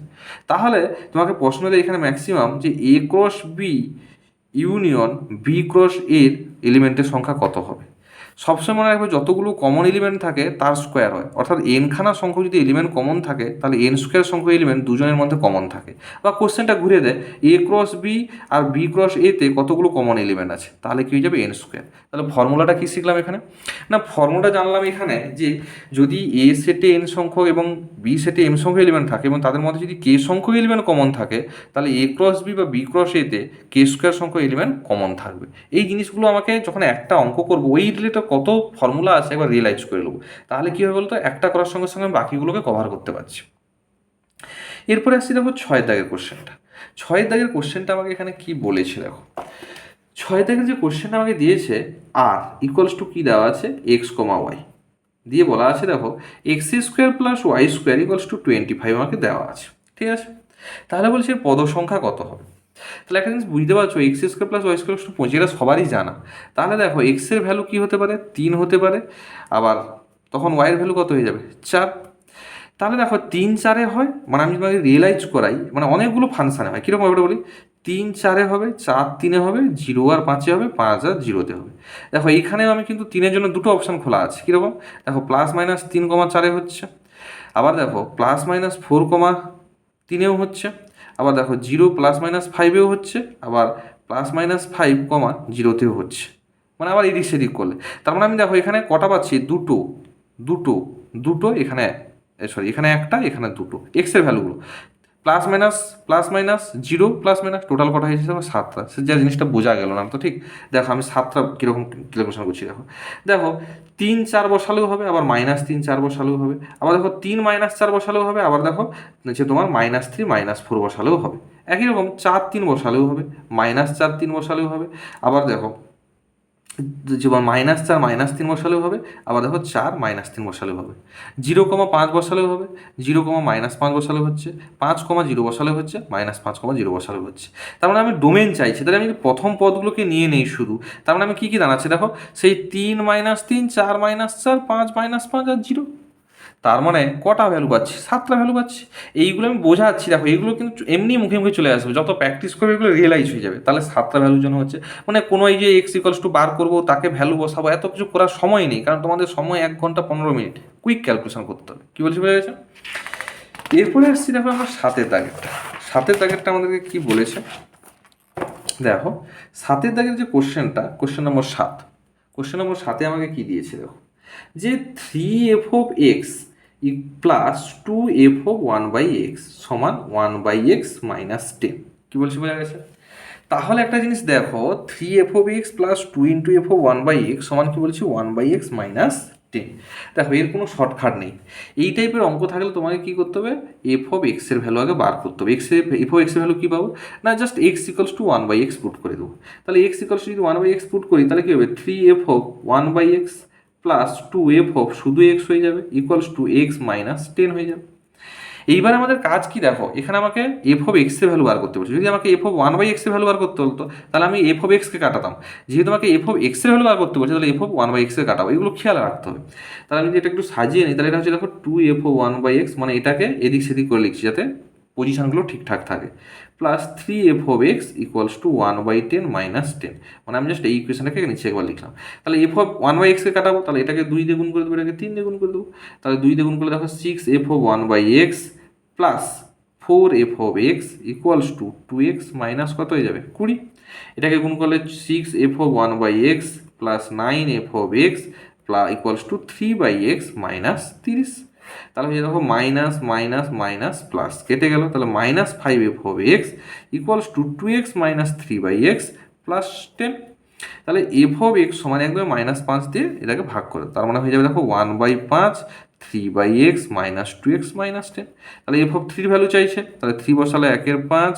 তাহলে তোমাকে প্রশ্ন দেয় এখানে ম্যাক্সিমাম যে A cross B union B cross এর এলিমেন্টের সংখ্যা কত হবে। সবসময় মনে রাখবে যতগুলো কমন এলিমেন্ট থাকে তার স্কোয়ার হয়, অর্থাৎ এনখানা সংখ্যক যদি এলিমেন্ট কমন থাকে তাহলে n² সংখ্যক এলিমেন্ট দুজনের মধ্যে কমন থাকে। বা কোশ্চেনটা ঘুরে দেয় এ ক্রস বি আর বি ক্রস এতে কতগুলো কমন এলিমেন্ট আছে, তাহলে কী হয়ে যাবে n²। তাহলে ফর্মুলাটা কী শিখলাম এখানে না, ফর্মুলাটা জানলাম এখানে যে যদি এ সেটে n সংখ্যক এবং বি সেটে m সংখ্যক এলিমেন্ট থাকে এবং তাদের মধ্যে যদি k সংখ্যক এলিমেন্ট কমন থাকে, তাহলে এ ক্রস বি বা বি ক্রস এতে k² সংখ্যক এলিমেন্ট কমন থাকবে। এই জিনিসগুলো আমাকে যখন একটা অঙ্ক করবো ওই রিলেটেড কত ফর্মুলা আছে একবার রিয়েলাইজ করে নেবো, তাহলে কী হবে বলতো, একটা করার সঙ্গে সঙ্গে আমি বাকিগুলোকে কভার করতে পারছি। এরপরে আসছি দেখো 6 দাগের কোশ্চেনটা। 6 দাগের কোশ্চেনটা আমাকে এখানে কি বলেছে দেখো, 6 দাগের যে কোশ্চেনটা আমাকে দিয়েছে আর ইকুয়ালস টু কী দেওয়া আছে x, y দিয়ে বলা আছে, দেখো x² + y² = 25 আমাকে দেওয়া আছে। ঠিক আছে, তাহলে বলছে পদ সংখ্যা কত হবে। তাহলে একটা জিনিস বুঝতে পারছো, x² + y² = 25, এটা সবারই জানা। তাহলে দেখো x এর ভ্যালু কী হতে পারে, 3 হতে পারে, আবার তখন y এর ভ্যালু কত হয়ে যাবে 4। তাহলে দেখো 3 4-এ হয়, মানে আমি তোমাকে রিয়েলাইজ করাই, মানে অনেকগুলো ফাংশানে হয়, কীরকম ব্যাপারটা বলি, 3 4-এ হবে, 4 3-এ হবে, 0 আর 5-এ হবে, 5 আর 0-তে হবে। দেখো এইখানেও আমি কিন্তু 3-এর জন্য দুটো অপশান খোলা আছে, কীরকম দেখো +-3, 4-এ হচ্ছে, আবার দেখো +-4, 3-এও হচ্ছে, আবার দেখো 0 +-5-এও হচ্ছে, আবার +-5, 0-তেও হচ্ছে, মানে আবার এদিক সেদিক করলে। তার মানে আমি দেখো এখানে কটা পাচ্ছি, দুটো দুটো দুটো, এখানে সরি এখানে একটা, এখানে দুটো এক্সের ভ্যালুগুলো +-0 +- টোটাল কটা হয়েছে 7টা। সে যা জিনিসটা বোঝা গেল না তো, ঠিক দেখো আমি 7টা কীরকম ক্যালকুলেশন করছি। দেখো দেখো 3 4 বসালেও হবে, আবার -3 4 বসালেও হবে, আবার দেখো 3 -4 বসালেও হবে, আবার দেখো যে তোমার -3 -4 বসালেও হবে। একই রকম 4 3 বসালেও হবে, -4 3 বসালেও হবে, আবার দেখো যে -4 -3 বসালেও হবে, আবার দেখো 4 -3 বসালেও হবে, 0,5 বসালেও হবে, 0,-5 বসালেও হচ্ছে, 5,0 বসালেও হচ্ছে, -5,0 বসালেও হচ্ছে। তার মানে আমি ডোমেন চাইছি, তাহলে আমি প্রথম পদগুলোকে নিয়ে নেই শুধু। তার মানে আমি কী কী দাঁড়াচ্ছে দেখো, সেই 3 -3 4 -4 5 -5 আর 0। তার মানে কটা ভ্যালু পাচ্ছি, 7টা ভ্যালু পাচ্ছি। এইগুলো আমি বোঝাচ্ছি, দেখো এইগুলো কিন্তু এমনি মুখে মুখে চলে আসবে, যত প্র্যাকটিস করবে এগুলো রিয়েলাইজ হয়ে যাবে। তাহলে 7টা ভ্যালুর জন্য হচ্ছে, মানে কোনো এই যে x বার করবো, তাকে ভ্যালু বসাবো, এত কিছু করার সময় নেই, কারণ তোমাদের সময় 1 ঘন্টা 15 মিনিট, কুইক ক্যালকুলেশন করতে হবে। কী বলছি বোঝা গেছে? এরপরে আসছি দেখো আমরা 7-এর দাগেরটা। 7-এর দাগেরটা আমাদেরকে কী বলেছে দেখো, 7-এর দাগের যে কোশ্চেনটা, কোশ্চেন নম্বর 7, কোশ্চেন নম্বর 7-এ আমাকে কী দিয়েছে দেখো, যে 3f of x plus 2f of 1/x সমান 1/x - 10। কী বলছি বোঝা গেছে? তাহলে একটা জিনিস দেখো, 3f of x plus 2 × f of 1/x সমান কী বলছি 1/x - 10। দেখো এর কোনো শর্টকাট নেই। এই টাইপের অঙ্ক থাকলে তোমাকে কী করতে হবে, f of x এর ভ্যালু আগে বার করতে হবে। f of x এর ভ্যালু কী পাবো না, জাস্ট x = 1/x পুট করে দেবো। তাহলে x = যদি 1/x পুট করি, তাহলে কী হবে 3f of 1/x plus 2f of শুধু x হয়ে যাবে, = x - 10 হয়ে যাবে। এইবার আমাদের কাজ কি দেখো, এখানে আমাকে এফ অফ এক্স এর ভ্যালু বার করতে বলছে। যদি আমাকে F of one by X এর ভ্যালু বার করতে হতো তাহলে আমি এফ অফ এক্সকে কাটাতাম। যেহেতু আমাকে এফ অফ এক্স এর ভ্যালু বার করতে বলছে তাহলে এফ অফ ওয়ান বাই এক্সকে কাটাবো, এগুলো খেয়াল রাখতে হবে। তাহলে আমি যদি এটা একটু সাজিয়ে নিই তাহলে এটা হচ্ছে দেখো two F of one by X, মানে এটাকে এদিক সেদিক করে লিখছি যাতে পজিশনগুলো ঠিকঠাক থাকে, plus three F of X equals to one by ten minus ten, মানে আমি জাস্ট এই ইকুয়েশনটাকে নিচে একবার লিখলাম। তাহলে এফ অফ ওয়ান বাই এক্সকে কাটাবো, তাহলে এটাকে 2 দিয়ে গুণ করে দেবো, এটাকে 3 দিয়ে গুণ করে দেবো। তাহলে 2 দিয়ে গুণ করলে দেখো six F of one by X plus four F of X equals to two X minus কত হয়ে যাবে 20। এটাকে গুণ করলে six F of one by X plus nine F of X plus equals to three by X minus 30। তাহলে হয়ে দেখো মাইনাস মাইনাস মাইনাস প্লাস কেটে গেল, তাহলে minus five F of X equals to two X minus three by X plus 10। তাহলে এফ অফ এক্স সমান একদম -5 দিয়ে এটাকে ভাগ করে, তার মানে হয়ে যাবে দেখো 1/5 3/x মাইনাস 2x মাইনাস 10। তাহলে এফ অফ থ্রির ভ্যালু চাইছে, তাহলে 3 বসালে 1/5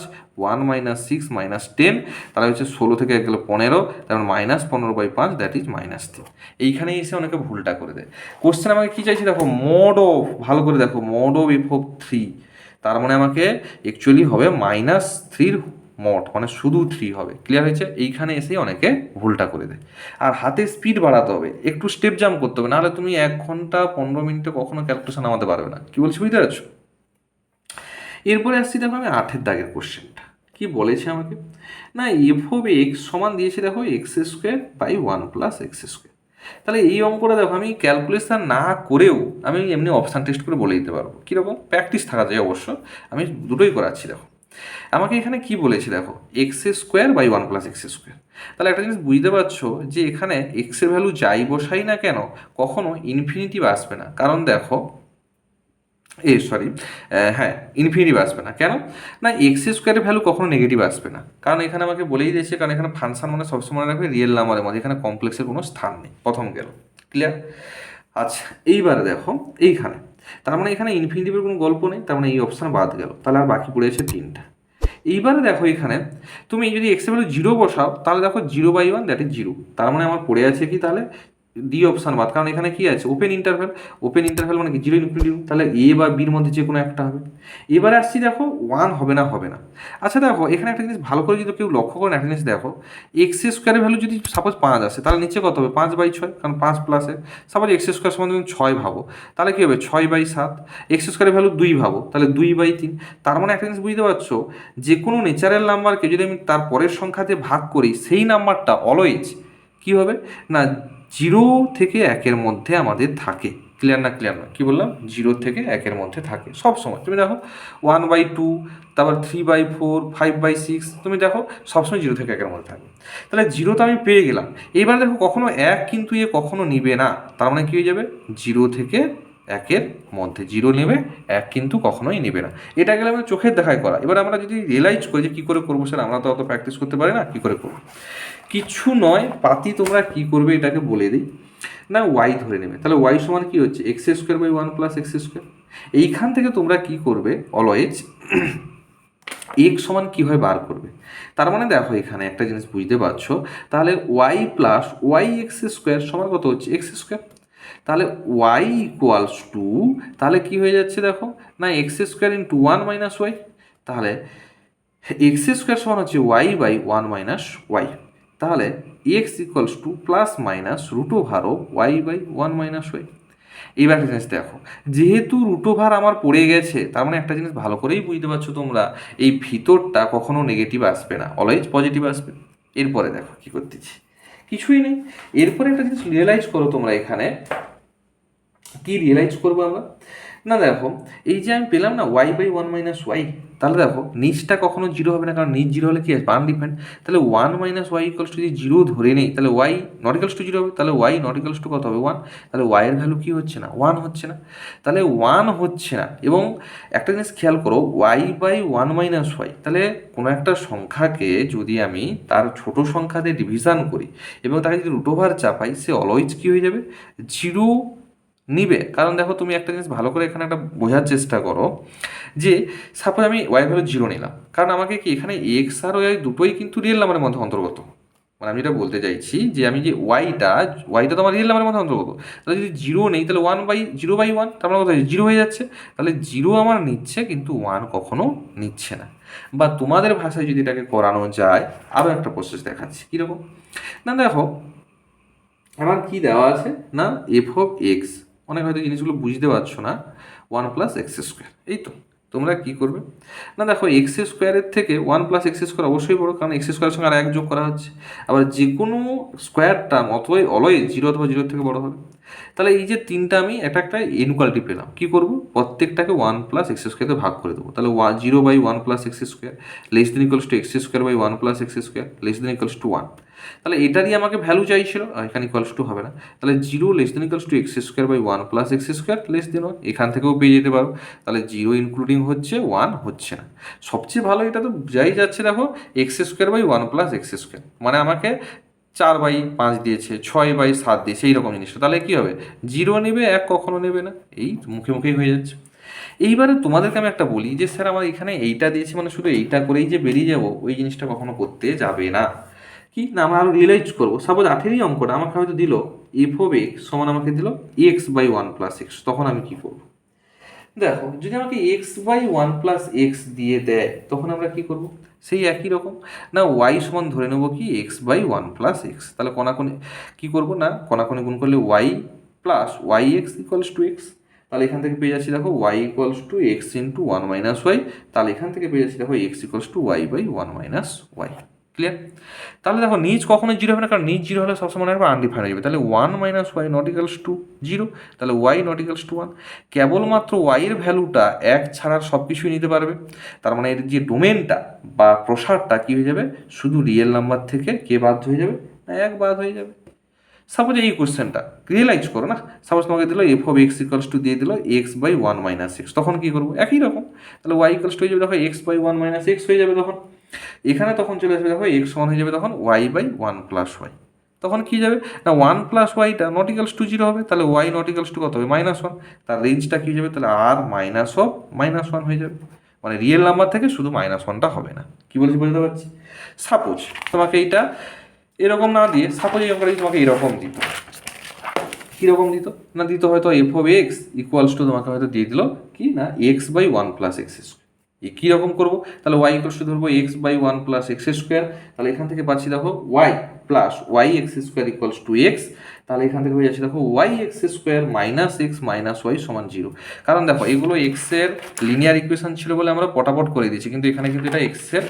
1 মাইনাস 6 মাইনাস 10, তাহলে হচ্ছে 16 থেকে 1 গেলে 15, তারপর -15/5 দ্যাট ইজ -3। এইখানে এসে অনেকে ভুলটা করে দেয়। কোশ্চেন আমাকে কী চাইছে দেখো, মোড অফ, ভালো করে দেখো, মোড অফ এফ অফ 3, তার মানে আমাকে অ্যাকচুয়ালি হবে -3 মোট, মানে শুধু 3 হবে। ক্লিয়ার হয়েছে? এইখানে এসেই অনেকে ভুলটা করে দেয়। আর হাতে স্পিড বাড়াতে হবে, একটু স্টেপ জাম্প করতে হবে, নাহলে তুমি 1 ঘন্টা 15 মিনিটে কখনো ক্যালকুলেশন নামাতে পারবে না। কি বলছি বুঝতে পারছো? এরপরে আসছি দেখো আমি 8 দাগের কোশ্চেনটা কি বলেছে আমাকে, না এফ অফ এক্স সমান দিয়েছে দেখো X square by 1 plus X square. তাহলে এই অঙ্কটা দেখো আমি ক্যালকুলেশন না করেও আমি এমনি অপশান টেস্ট করে বলে দিতে পারবো। কীরকম প্র্যাকটিস থাকা যায় অবশ্য, আমি দুটোই করাচ্ছি। দেখো আমাকে এখানে কি বলেছে দেখো, X square by 1 plus X square. তাহলে একটা জিনিস বুঝতে পারছো যে এখানে এক্সের ভ্যালু যাই বসাই না কেন কখনো ইনফিনিটিভ আসবে না, কারণ দেখো হ্যাঁ ইনফিনিটিভ আসবে না। কেন না, এক্স স্কোয়ারের ভ্যালু কখনো নেগেটিভ আসবে না, কারণ এখানে আমাকে বলেই দিয়েছে, কারণ এখানে ফাংশন মানে সবসময় মনে রাখবে রিয়েল নাম্বারের মধ্যে, এখানে কমপ্লেক্সের কোনো স্থান নেই। প্রথম গেল ক্লিয়ার। আচ্ছা এইবারে দেখো এইখানে, তার মানে এখানে ইনফিনিটিভের কোনো গল্প নেই, তার মানে এই অপশান বাদ গেল, তাহলে আর বাকি পড়ে আছে 3টা। এইবারে দেখো এখানে তুমি যদি এক্সের ভ্যালু 0 বসাও তাহলে দেখো 0/1 দ্যাট ইজ 0, তার মানে আমার পড়ে আছে কি তাহলে ডি অপশান বাদ, কারণ এখানে কি আছে ওপেন ইন্টারভ্যাল, ওপেন ইন্টারভ্যাল মানে কি 0 ইনফিনিটিভ, তাহলে এ বা বির মধ্যে যে কোনো একটা হবে। এবারে আসছি দেখো 1 হবে না হবে না। আচ্ছা দেখো এখানে একটা জিনিস ভালো করে যদি কেউ লক্ষ্য করেন, একটা জিনিস দেখো এক্স স্কোয়ারের ভ্যালু যদি সাপোজ 5 আসে তাহলে নিচে কত হবে 5/6, কারণ 5 প্লাসে সাপোজ এক্স স্কোয়ার সমান তুমি 6 ভাবো তাহলে কী হবে 6/7, এক্স স্কোয়ারের ভ্যালু 2 ভাবো তাহলে 2/3। তার মানে একটা জিনিস বুঝতে পারছো, যে কোনো ন্যাচারাল নাম্বারকে যদি আমি তার পরের সংখ্যাতে ভাগ করি সেই নাম্বারটা অলওয়েজ কী হবে না 0 থেকে 1-এর মধ্যে আমাদের থাকে। ক্লিয়ার না? ক্লিয়ার না? কী বললাম? 0 থেকে 1-এর মধ্যে থাকে সব সময়। তুমি দেখো 1/2, তারপর 3/4, 5/6, তুমি দেখো সবসময় 0 থেকে 1-এর মধ্যে থাকে। তাহলে 0 তো আমি পেয়ে গেলাম। এবার দেখো কখনো 1 কিন্তু এ কখনো নিবে না, তার মানে কী হয়ে যাবে 0 থেকে 1-এর মধ্যে 0 নেবে, 1 কিন্তু কখনোই নেবে না। এটা গেলে আমাদের চোখের দেখায় করা। এবার আমরা যদি রিয়েলাইজ করি যে কী করে করবো, স্যার আমরা তো অত প্র্যাকটিস করতে পারি না, কী করে করবো? কিছু নয় পাতি, তোমরা কি করবে এটাকে বলে দিই না, ওয়াই ধরে নেবে। তাহলে ওয়াই সমান কি হচ্ছে X square by 1 plus X square. এইখান থেকে তোমরা কি করবে অলওয়েজ এক্স সমান কীভাবে বার করবে। তার মানে দেখো এখানে একটা জিনিস বুঝতে পারছো, তাহলে Y plus Y X square সমান কত হচ্ছে এক্স স্কোয়ার। তাহলে ওয়াই ইকুয়ালস টু, তাহলে কি হয়ে যাচ্ছে দেখো না X square into 1 minus Y, তাহলে এক্স স্কোয়ার সমান হচ্ছে ওয়াই বাই 1 মাইনাস ওয়াই। তাহলে X equals to plus minus √ওভার ওয়াই বাই 1 মাইনাস ওয়াই। এইবার একটা জিনিস দেখো, যেহেতু √ওভার আমার পড়ে গেছে তার মানে একটা জিনিস ভালো করেই বুঝতে পারছো তোমরা, এই ভিতরটা কখনো নেগেটিভ আসবে না, অলওয়েজ পজিটিভ আসবে। এরপরে দেখো কী করতেছি, কিছুই নেই। এরপরে একটা জিনিস রিয়েলাইজ করো তোমরা, এখানে কি রিয়েলাইজ করবো আমরা না, দেখো এই যে আমি পেলাম না ওয়াই বাই 1 মাইনাস ওয়াই, তাহলে দেখো নিচটা কখনো 0 হবে না, কারণ নিচ 0 হলে কি আছে আনডিফাইন্ড। তাহলে 1 মাইনাস ওয়াই ইকুয়ালস টু যদি 0 ধরে নেই তাহলে ওয়াই নট ইকুয়ালস টু 0 হবে, তাহলে ওয়াই নট ইকুয়ালস টু কত হবে 1, তাহলে ওয়াইয়ের ভ্যালু কী হচ্ছে না 1 হচ্ছে না, তাহলে 1 হচ্ছে না। এবং একটা জিনিস খেয়াল করো ওয়াই বাই 1 মাইনাস ওয়াই, তাহলে কোনো একটা সংখ্যাকে যদি আমি তার ছোট সংখ্যা দিয়ে ডিভিশন করি এবং তাকে যদি √ওভার চাপাই, সে অলওয়েজ কী হয়ে যাবে 0 নিবে। কারণ দেখো তুমি একটা জিনিস ভালো করে এখানে একটা বোঝার চেষ্টা করো, যে সাপোজ আমি ওয়াই ভ্যালু 0 নিলাম, কারণ আমাকে কি এখানে এক্স আর ওয়াই দুটোই কিন্তু রিয়েল নাম্বারের মধ্যে অন্তর্গত। মানে আমি এটা বলতে চাইছি যে আমি যে ওয়াইটা তো আমার রিয়েল নাম্বারের মধ্যে অন্তর্গত, তাহলে যদি জিরো নেই তাহলে 1/0/1, তার মানে কোথায় জিরো হয়ে যাচ্ছে, তাহলে জিরো আমার নিচ্ছে কিন্তু 1 কখনো নিচ্ছে না। বা তোমাদের ভাষায় যদি এটাকে করানো যায়, আরও একটা প্রসেস দেখাচ্ছি কীরকম। না দেখো আমার কি দেওয়া আছে না f(x), অনেক হয়তো জিনিসগুলো বুঝতে পারছো না, 1+x², এই তো তোমরা কি করবে না দেখো x² থেকে 1+x² অবশ্যই বড়, কারণ x² সঙ্গে আর 1 যোগ করা হচ্ছে। আবার যে কোনো স্কোয়ার টার্ম অলওয়েজ জিরো অথবা জিরোর থেকে বড় হবে। তাহলে এই যে তিনটা আমি একটা ইনইকুয়ালিটি পেলাম, কী করবো, প্রত্যেকটাকে 1+x² ভাগ করে দেবো। তাহলে 0/1+x² less than equals to x² 1+x² less than equals to 1। তাহলে এটারই আমাকে ভ্যালু চাইছিল, এখানে ইকুয়ালস টু হবে না, তাহলে 0 less than equals to x² 1+x² less than 1, এখান থেকেও পেয়ে যেতে পারো। তাহলে 0 ইনক্লুডিং হচ্ছে, 1 হচ্ছে না। সবচেয়ে ভালো এটা তো যাই যাচ্ছে দেখো x²/1+x², মানে আমাকে 4/5 দিয়েছে, 6/7 দিয়েছে, এইরকম জিনিসটা, তাহলে কী হবে, 0 নেবে, 1 কখনো নেবে না, এই মুখে মুখেই হয়ে যাচ্ছে। এইবারে তোমাদেরকে আমি একটা বলি যে স্যার আমার এখানে এইটা দিয়েছে মানে শুধু এইটা করেই যে বেরিয়ে যাবো, ওই জিনিসটা কখনো করতে যাবে না। কি না, আমরা আরও রিয়েলাইজ করবো। সাপোজ 8-এরই অঙ্কটা আমাকে হয়তো দিল f(x) সমান আমাকে দিল x/1+x, তখন আমি কি করবো দেখো, যদি আমাকে x/1+x দিয়ে দেয় তখন আমরা কি করব, সেই একই রকম না y সমান ধরে নেবো কি x/1+x, তাহলে কোনাকুনি কী করবো না কোনাকুনি গুণ করলে y plus yx equals to x, তাহলে এখান থেকে পেয়ে যাচ্ছি দেখো y equals to x into 1 - y, তাহলে এখান থেকে পেয়ে যাচ্ছি দেখো x equals to y/1 - y। Clear? তাহলে দেখো নিচ কখনোই জিরো হবে না, কারণ নিচ জিরো হলে সবসময় হবে আনডিফাইন হয়ে যাবে। তাহলে 1 - y নট ইকালস টু 0, তাহলে y নট ইকালস টু 1। কেবলমাত্র y এর ভ্যালুটা 1 ছাড়ার সব কিছুই নিতে পারবে, তার মানে এর যে ডোমেনটা বা প্রসারটা কী হয়ে যাবে, শুধু রিয়েল নাম্বার থেকে কে বাদ হয়ে যাবে না 1 বাদ হয়ে যাবে। সাপোজ এই কোশ্চেনটা রিয়েলাইজ করো না, সাপোজ তোমাকে দিল f(x) ইকুয়ালস টু দিয়ে দিল x/1 - x, তখন কী করবো, একই রকম, তাহলে y ইকুয়ালস টু হয়ে যাবে দেখো x/1 - x হয়ে যাবে, তখন এখানে তখন চলে আসবে দেখো x সমান হয়ে যাবে তখন y/1+y, তখন কী যাবে না 1+yটা নট ইকালস টু 0 হবে, তাহলে y নট ইকালস টু কত হবে -1, তার রেঞ্জটা কী যাবে তাহলে আর -1 হয়ে যাবে, মানে রিয়েল নাম্বার থেকে শুধু -1টা হবে না। কী বলছি বুঝতে পারছি? সাপোজ তোমাকে এইটা এরকম না দিয়ে, সাপোজ এই অঙ্কটা তোমাকে এরকম দিত, কীরকম দিত না দিত হয়তো f(x) ইকুয়ালস টু তোমাকে হয়তো দিয়ে দিল কি না x/1+x², কীরকম করবো, তাহলে y ইকুয়ালস টু ধরবো x/1+x², তাহলে এখান থেকে পাচ্ছি দেখো y plus yx² equals to x, তাহলে এখান থেকে হয়ে যাচ্ছে দেখো yx² - x - y সমান 0। কারণ দেখো এগুলো এক্সের লিনিয়ার ইকুয়েশন ছিল বলে আমরা পটাপট করে দিয়েছি, কিন্তু এখানে কিন্তু এটা এক্সের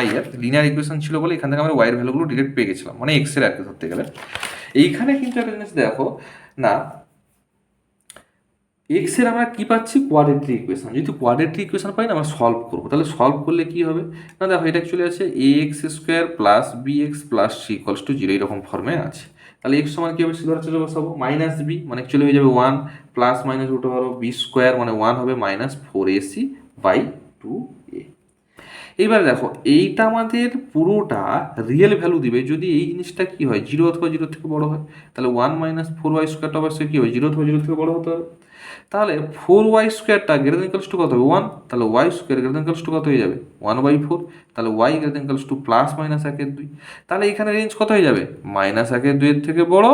y এর লিনিয়ার ইকুয়েশন ছিল বলে এখান থেকে আমরা y এর ভ্যালুগুলো ডিরেক্ট পেয়ে গেছিলাম, মানে এক্সের আর কি ধরতে গেলে। এইখানে কিন্তু একটা জিনিস দেখো না, এক্স এর আমরা কী পাচ্ছি কোয়াড্রেটিক ইকুয়েশন, যদি কোয়াড্রেটিক ইকুয়েশন পাই না আমরা সলভ করবো, তাহলে সলভ করলে কী হবে না দেখো এটা অ্যাকচুয়ালি আছে ax² plus bx plus c equals to 0, এইরকম ফর্মে আছে। তাহলে x সমান কী হবে, সিধা চলে বসাবো -b, মানে অ্যাকচুয়ালি হয়ে যাবে 1 plus minus root over b² মানে 1 হবে -4ac/2a। এইবার দেখো এইটা আমাদের পুরোটা রিয়েল ভ্যালু দিবে যদি এই জিনিসটা কি হয় 0 অথবা 0 থেকে বড় হয়, তাহলে 1 - 4y² অবশ্যই কী হবে 0 অথবা 0 থেকে বড় হতে হবে। তাহলে 4y² greater than equals to কত হবে 1, তাহলে y² greater than equals to কত হয়ে যাবে 1/4, তাহলে y greater than equals to plus minus 1/2, তাহলে এখানে রেঞ্জ কত হয়ে যাবে -1/2 এর থেকে বড়,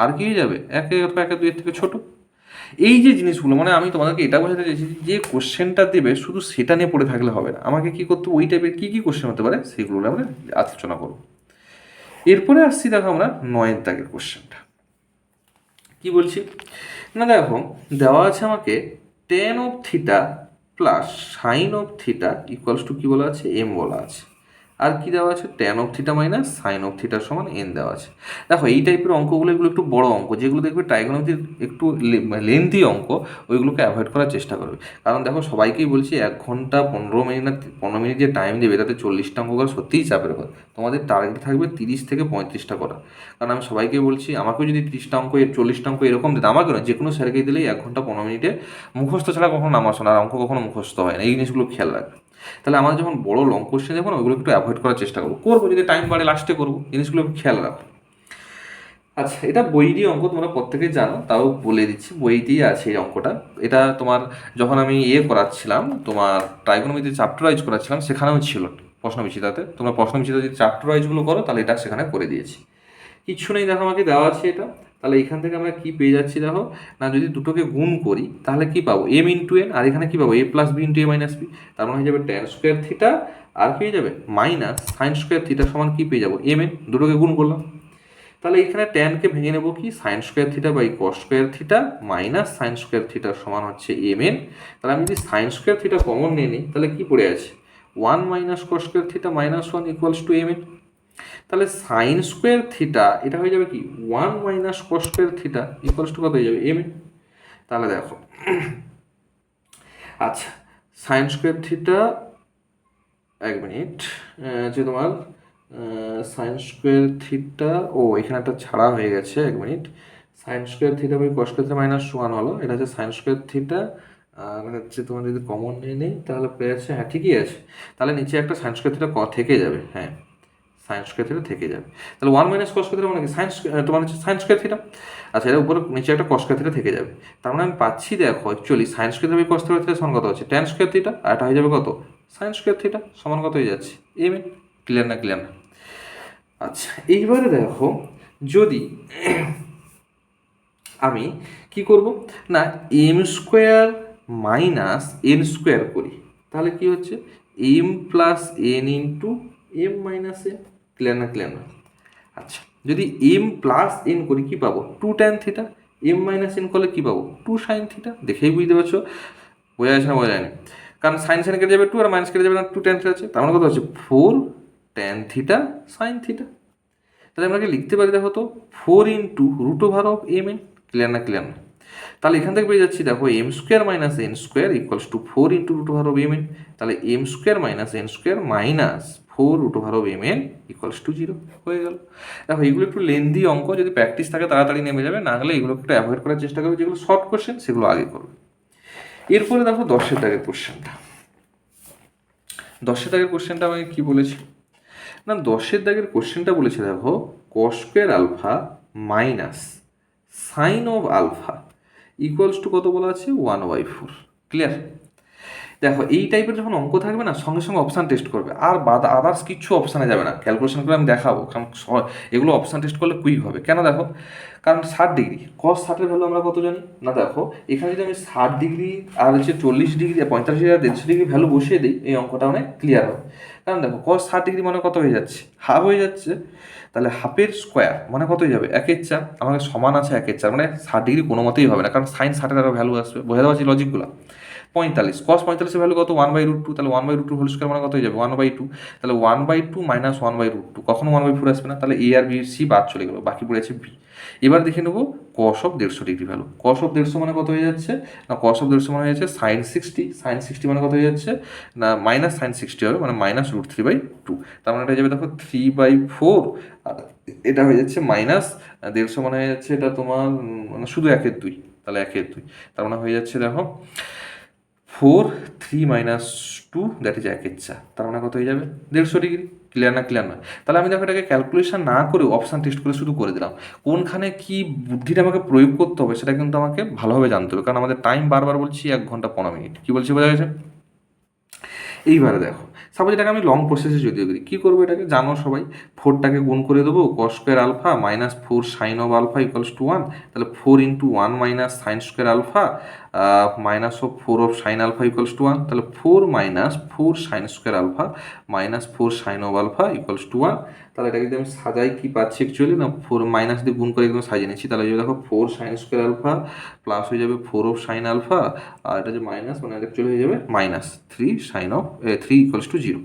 আর কি হয়ে যাবে 1 অথবা 1/2 এর থেকে ছোট। এই যে জিনিসগুলো মানে আমি তোমাদেরকে এটা বোঝাতে চাইছি যে কোশ্চেনটা দেবে শুধু সেটা নিয়ে পড়ে থাকলে হবে না, আমাকে কী করতে ওই টাইপের কী কী কোশ্চেন হতে পারে সেগুলো আমরা আলোচনা করব। এরপরে আসছি দেখো আমরা 9 দাগের কোশ্চেনটা কি বলছি না দেখো দেওয়া আছে আমাকে tan of theta plus sine of theta equals to কী বলা আছে m বলা আছে, আর কি দেওয়া আছে tan of theta minus sine of theta সমান n দেওয়া আছে। দেখো এই টাইপের অঙ্কগুলো এগুলো একটু বড় অঙ্ক, যেগুলো দেখবে ট্রাইগোনোমেট্রির একটু লেন্থি অঙ্ক, ওইগুলোকে অ্যাভয়েড করার চেষ্টা করবে। কারণ দেখো সবাইকেই বলছি 1 ঘন্টা 15 মিনিট না 15 মিনিট যে টাইম দেবে তাতে 40টা অঙ্ক করা সত্যিই চাপের কথা। তোমাদের টার্গেট থাকবে 30 থেকে 35টা করা, কারণ আমি সবাইকে বলছি আমাকেও যদি 30টা অঙ্ক 40টা অঙ্ক এরকম দিতে, আমাকে নয় যে কোনো স্যারকে দিলেই 1 ঘন্টা 15 মিনিটে মুখস্থ ছাড়া কখনো নাম আসে না, আর অঙ্ক কখনো মুখস্থ হয় না, এই জিনিসগুলো খেয়াল রাখবে। তাহলে আমাদের যখন বড় লং কোশ্চেন দেবো না ওইগুলো একটু অ্যাভয়েড করার চেষ্টা করবো, যদি টাইম বাড়ে লাস্টে করবো, জিনিসগুলো খেয়াল রাখো। আচ্ছা এটা বইটি অঙ্ক তোমরা প্রত্যেকেই জানো, তাও বলে দিচ্ছি বইতেই আছে এই অঙ্কটা। এটা তোমার যখন আমি করাচ্ছিলাম তোমার ট্রাইগোনোমেট্রি চ্যাপ্টার ওয়াইজ করাচ্ছিলাম সেখানেও ছিল, প্রশ্নবিচিতাতে। তোমরা প্রশ্নবিচিতা যদি চ্যাপ্টার ওয়াইজগুলো করো তাহলে এটা সেখানে করে দিয়েছি। কিচ্ছু নেই, দেখো আমাকে দেওয়া আছে এটা। তাহলে এখান থেকে আমরা কি পেয়ে যাচ্ছি দেখো, না যদি দুটোকে গুণ করি তাহলে কি পাবো, এম ইন্টু এন, আর এখানে কি পাবো, এ প্লাস বি ইন্টু এ মাইনাস বি। তার মানে হয়ে যাবে ট্যান স্কোয়ার থিটা, আর কি হয়ে যাবে মাইনাস সাইন স্কোয়ার থিটা সমান কি পেয়ে যাবো, এম এন। দুটোকে গুণ করলাম, তাহলে এখানে ট্যানকে ভেঙে নেবো কি, sine square theta by cos square theta minus sine square theta সমান হচ্ছে এম এন। তাহলে আমি যদি সাইন স্কোয়ার থিটা কমন নিয়ে নিই তাহলে কি পড়ে আছে, one minus cos square theta minus one equals to M N. তাহলে সাইন স্কোয়ার থিটা এটা হয়ে যাবে কি, one minus cos square theta equals to কত হয়ে যাবে, এম এন। তাহলে দেখো, আচ্ছা সাইন স্কোয়ার থিটা, এক মিনিট, যে তোমার সাইন স্কোয়ার থিটা, ও এখানে একটা ছাড়া হয়ে গেছে, এক মিনিট, sine square theta by cos square theta minus one হলো, এটা হচ্ছে সাইন স্কোয়ার থিটা, আর হচ্ছে তোমার যদি কমন নিয়ে নেই তাহলে পেয়ে যাচ্ছে, হ্যাঁ ঠিকই আছে। তাহলে নিচে একটা সাইন স্কোয়ার থিটা থেকে যাবে, হ্যাঁ সাইন স্কোয়ার থিটা থেকে যাবে। তাহলে one minus cos square theta মানে কি, তোমার হচ্ছে সাইন স্কোয়ার থিটা। আচ্ছা, এটা উপরে নিচে একটা কস স্কোয়ার থিটা থেকে যাবে। তার মানে আমি পাচ্ছি দেখো actually sine square theta by cos square theta সমান কত হচ্ছে, ট্যান স্কোয়ার থিটা, আর এটা হয়ে যাবে কত, সাইন স্কোয়ার থিটা সমান কত হয়ে যাচ্ছে, এম এন। ক্লিয়ার না, ক্লিয়ার না? আচ্ছা এইবারে দেখো, যদি আমি কি করব না, M square minus N square করি তাহলে কি হচ্ছে, M plus N into M minus N. Clear না, ক্লিয়ার না? আচ্ছা, যদি এম প্লাস এন করি কি পাবো, two tan theta. M minus N করলে কি পাবো, টু সাইন থিটা। দেখেই বুঝতে পারছো, বোঝা যাচ্ছে না বোঝা যায়নি? কারণ সাইন সাইন কেটে যাবে টু, আর মাইনাস কেটে যাবে না, টু ট্যান থিটা আছে। তার মানে কত হচ্ছে, four tan theta sine theta. তাহলে আমরা লিখতে পারি দেখো তো, four into root over of M N. Clear না, ক্লিয়ার না? তাহলে এখান থেকে পেয়ে যাচ্ছি দেখো, M square minus N square equals to four into root over of M N. তাহলে M square minus N square minus four root over of M N equals to zero হয়ে গেল। দেখো এগুলো একটু লেন্দি অঙ্ক, যদি প্র্যাকটিস থাকে তাড়াতাড়ি নেমে যাবে, না হলে এগুলো একটু অ্যাভয়েড করার চেষ্টা করবে, যেগুলো শর্ট কোশ্চেন সেগুলো আগে করবে। এরপরে দেখো 10-এর দাগের কোশ্চেনটা। 10-এর দাগের কোশ্চেনটা আমাকে কী বলেছে না, 10-এর দাগের কোশ্চেনটা বলেছে দেখো, cos square alpha minus sine of alpha equals to কত বলা আছে, 1/4। ক্লিয়ার? দেখো এই টাইপের যখন অঙ্ক থাকবে না, সঙ্গে সঙ্গে অপশান টেস্ট করবে, আর আদার্স কিছু অপশানে যাবে না। ক্যালকুলেশন করে আমি দেখাবো, কারণ এগুলো অপশান টেস্ট করলে কুইক হবে। কেন দেখো, কারণ 60 ডিগ্রি, কস 60-এর ভ্যালু আমরা কত জানি না। দেখো এখানে যদি আমি 60 ডিগ্রি আর হচ্ছে 40 ডিগ্রি, 45 ডিগ্রি আর 150 ডিগ্রি ভ্যালু বসিয়ে দিই, এই অঙ্কটা অনেক ক্লিয়ার হবে। কারণ দেখো কস 60 ডিগ্রি মানে কত হয়ে যাচ্ছে, হাফ হয়ে যাচ্ছে। তাহলে হাফের স্কোয়ার মানে কত হয়ে যাবে, 1/4। আমাকে সমান আছে 1/4, মানে 60 ডিগ্রি কোনো মতেই হবে না, কারণ সাইন 60-এর আরও ভ্যালু আসবে। বোঝা যাচ্ছে লজিকগুলো? 45, কস 45-এর ভ্যালু কত, 1/√2। তাহলে 1/√2 হোল স্কোয়ার মানে কত হয়ে যাবে, 1/2। তাহলে 1/2 মাইনাস 1/√2, কখনো 1/4 আসবে না। তাহলে এ আর বি সি বাদ চলে গেলো, বাকি পড়ে আছে বি। এবার দেখে নেবো cos of 150 degree value. Cos of 150 মানে কত হয়ে যাচ্ছে না, কস অফ 150 মানে হয়ে যাচ্ছে সাইন 60। সাইন 60 মানে কত হয়ে যাচ্ছে না, মাইনাস সাইন 60 হবে, মানে মাইনাস √3/2। তার মানে এটা হয়ে যাবে দেখো 3/4, আর এটা হয়ে যাচ্ছে মাইনাস 150 মানে হয়ে যাচ্ছে এটা তোমার মানে শুধু 1/2। তাহলে 1/2, তার মানে হয়ে যাচ্ছে দেখো 4 3 মাইনাস 2, দ্যাট ইজ 1/4। তার মানে কত হয়ে যাবে, 150 ডিগ্রি। ক্লিয়ার না, ক্লিয়ার না? তাহলে আমি দেখো এটাকে ক্যালকুলেশন না করেও অপশান টেস্ট করে শুধু করে দিলাম। কোনখানে কি বুদ্ধিটা আমাকে প্রয়োগ করতে হবে সেটা কিন্তু আমাকে ভালোভাবে জানতে হবে, কারণ আমাদের টাইম বারবার বলছি 1 ঘন্টা 15 মিনিট। কী বলছি বোঝা গেছে? এইবারে দেখো, সাপোজ এটাকে আমি লং প্রসেসে যদি করি, কী করবো এটাকে জানো সবাই, 4টাকে গুণ করে দেবো, cos square alpha minus 4 sine of alpha equals to 1। তাহলে 4 into 1 minus sine square alpha minus of 4 of sine alpha equals to 1। তাহলে 4 minus 4 sine square alpha minus 4 sine of alpha equals to 1। তাহলে এটাকে যদি আমি সাজাই কি পাচ্ছি অ্যাকচুয়ালি না, 4 মাইনাস দিয়ে গুণ করে একদম সাজিয়ে নিচ্ছি। তাহলে যদি দেখো 4 সাইন স্কোয়ার আলফা প্লাস হয়ে যাবে 4 অফ সাইন আলফা, আর এটা যে মাইনাস মানে অ্যাকচুয়ালি হয়ে যাবে minus 3 sine of 3 equals to 0।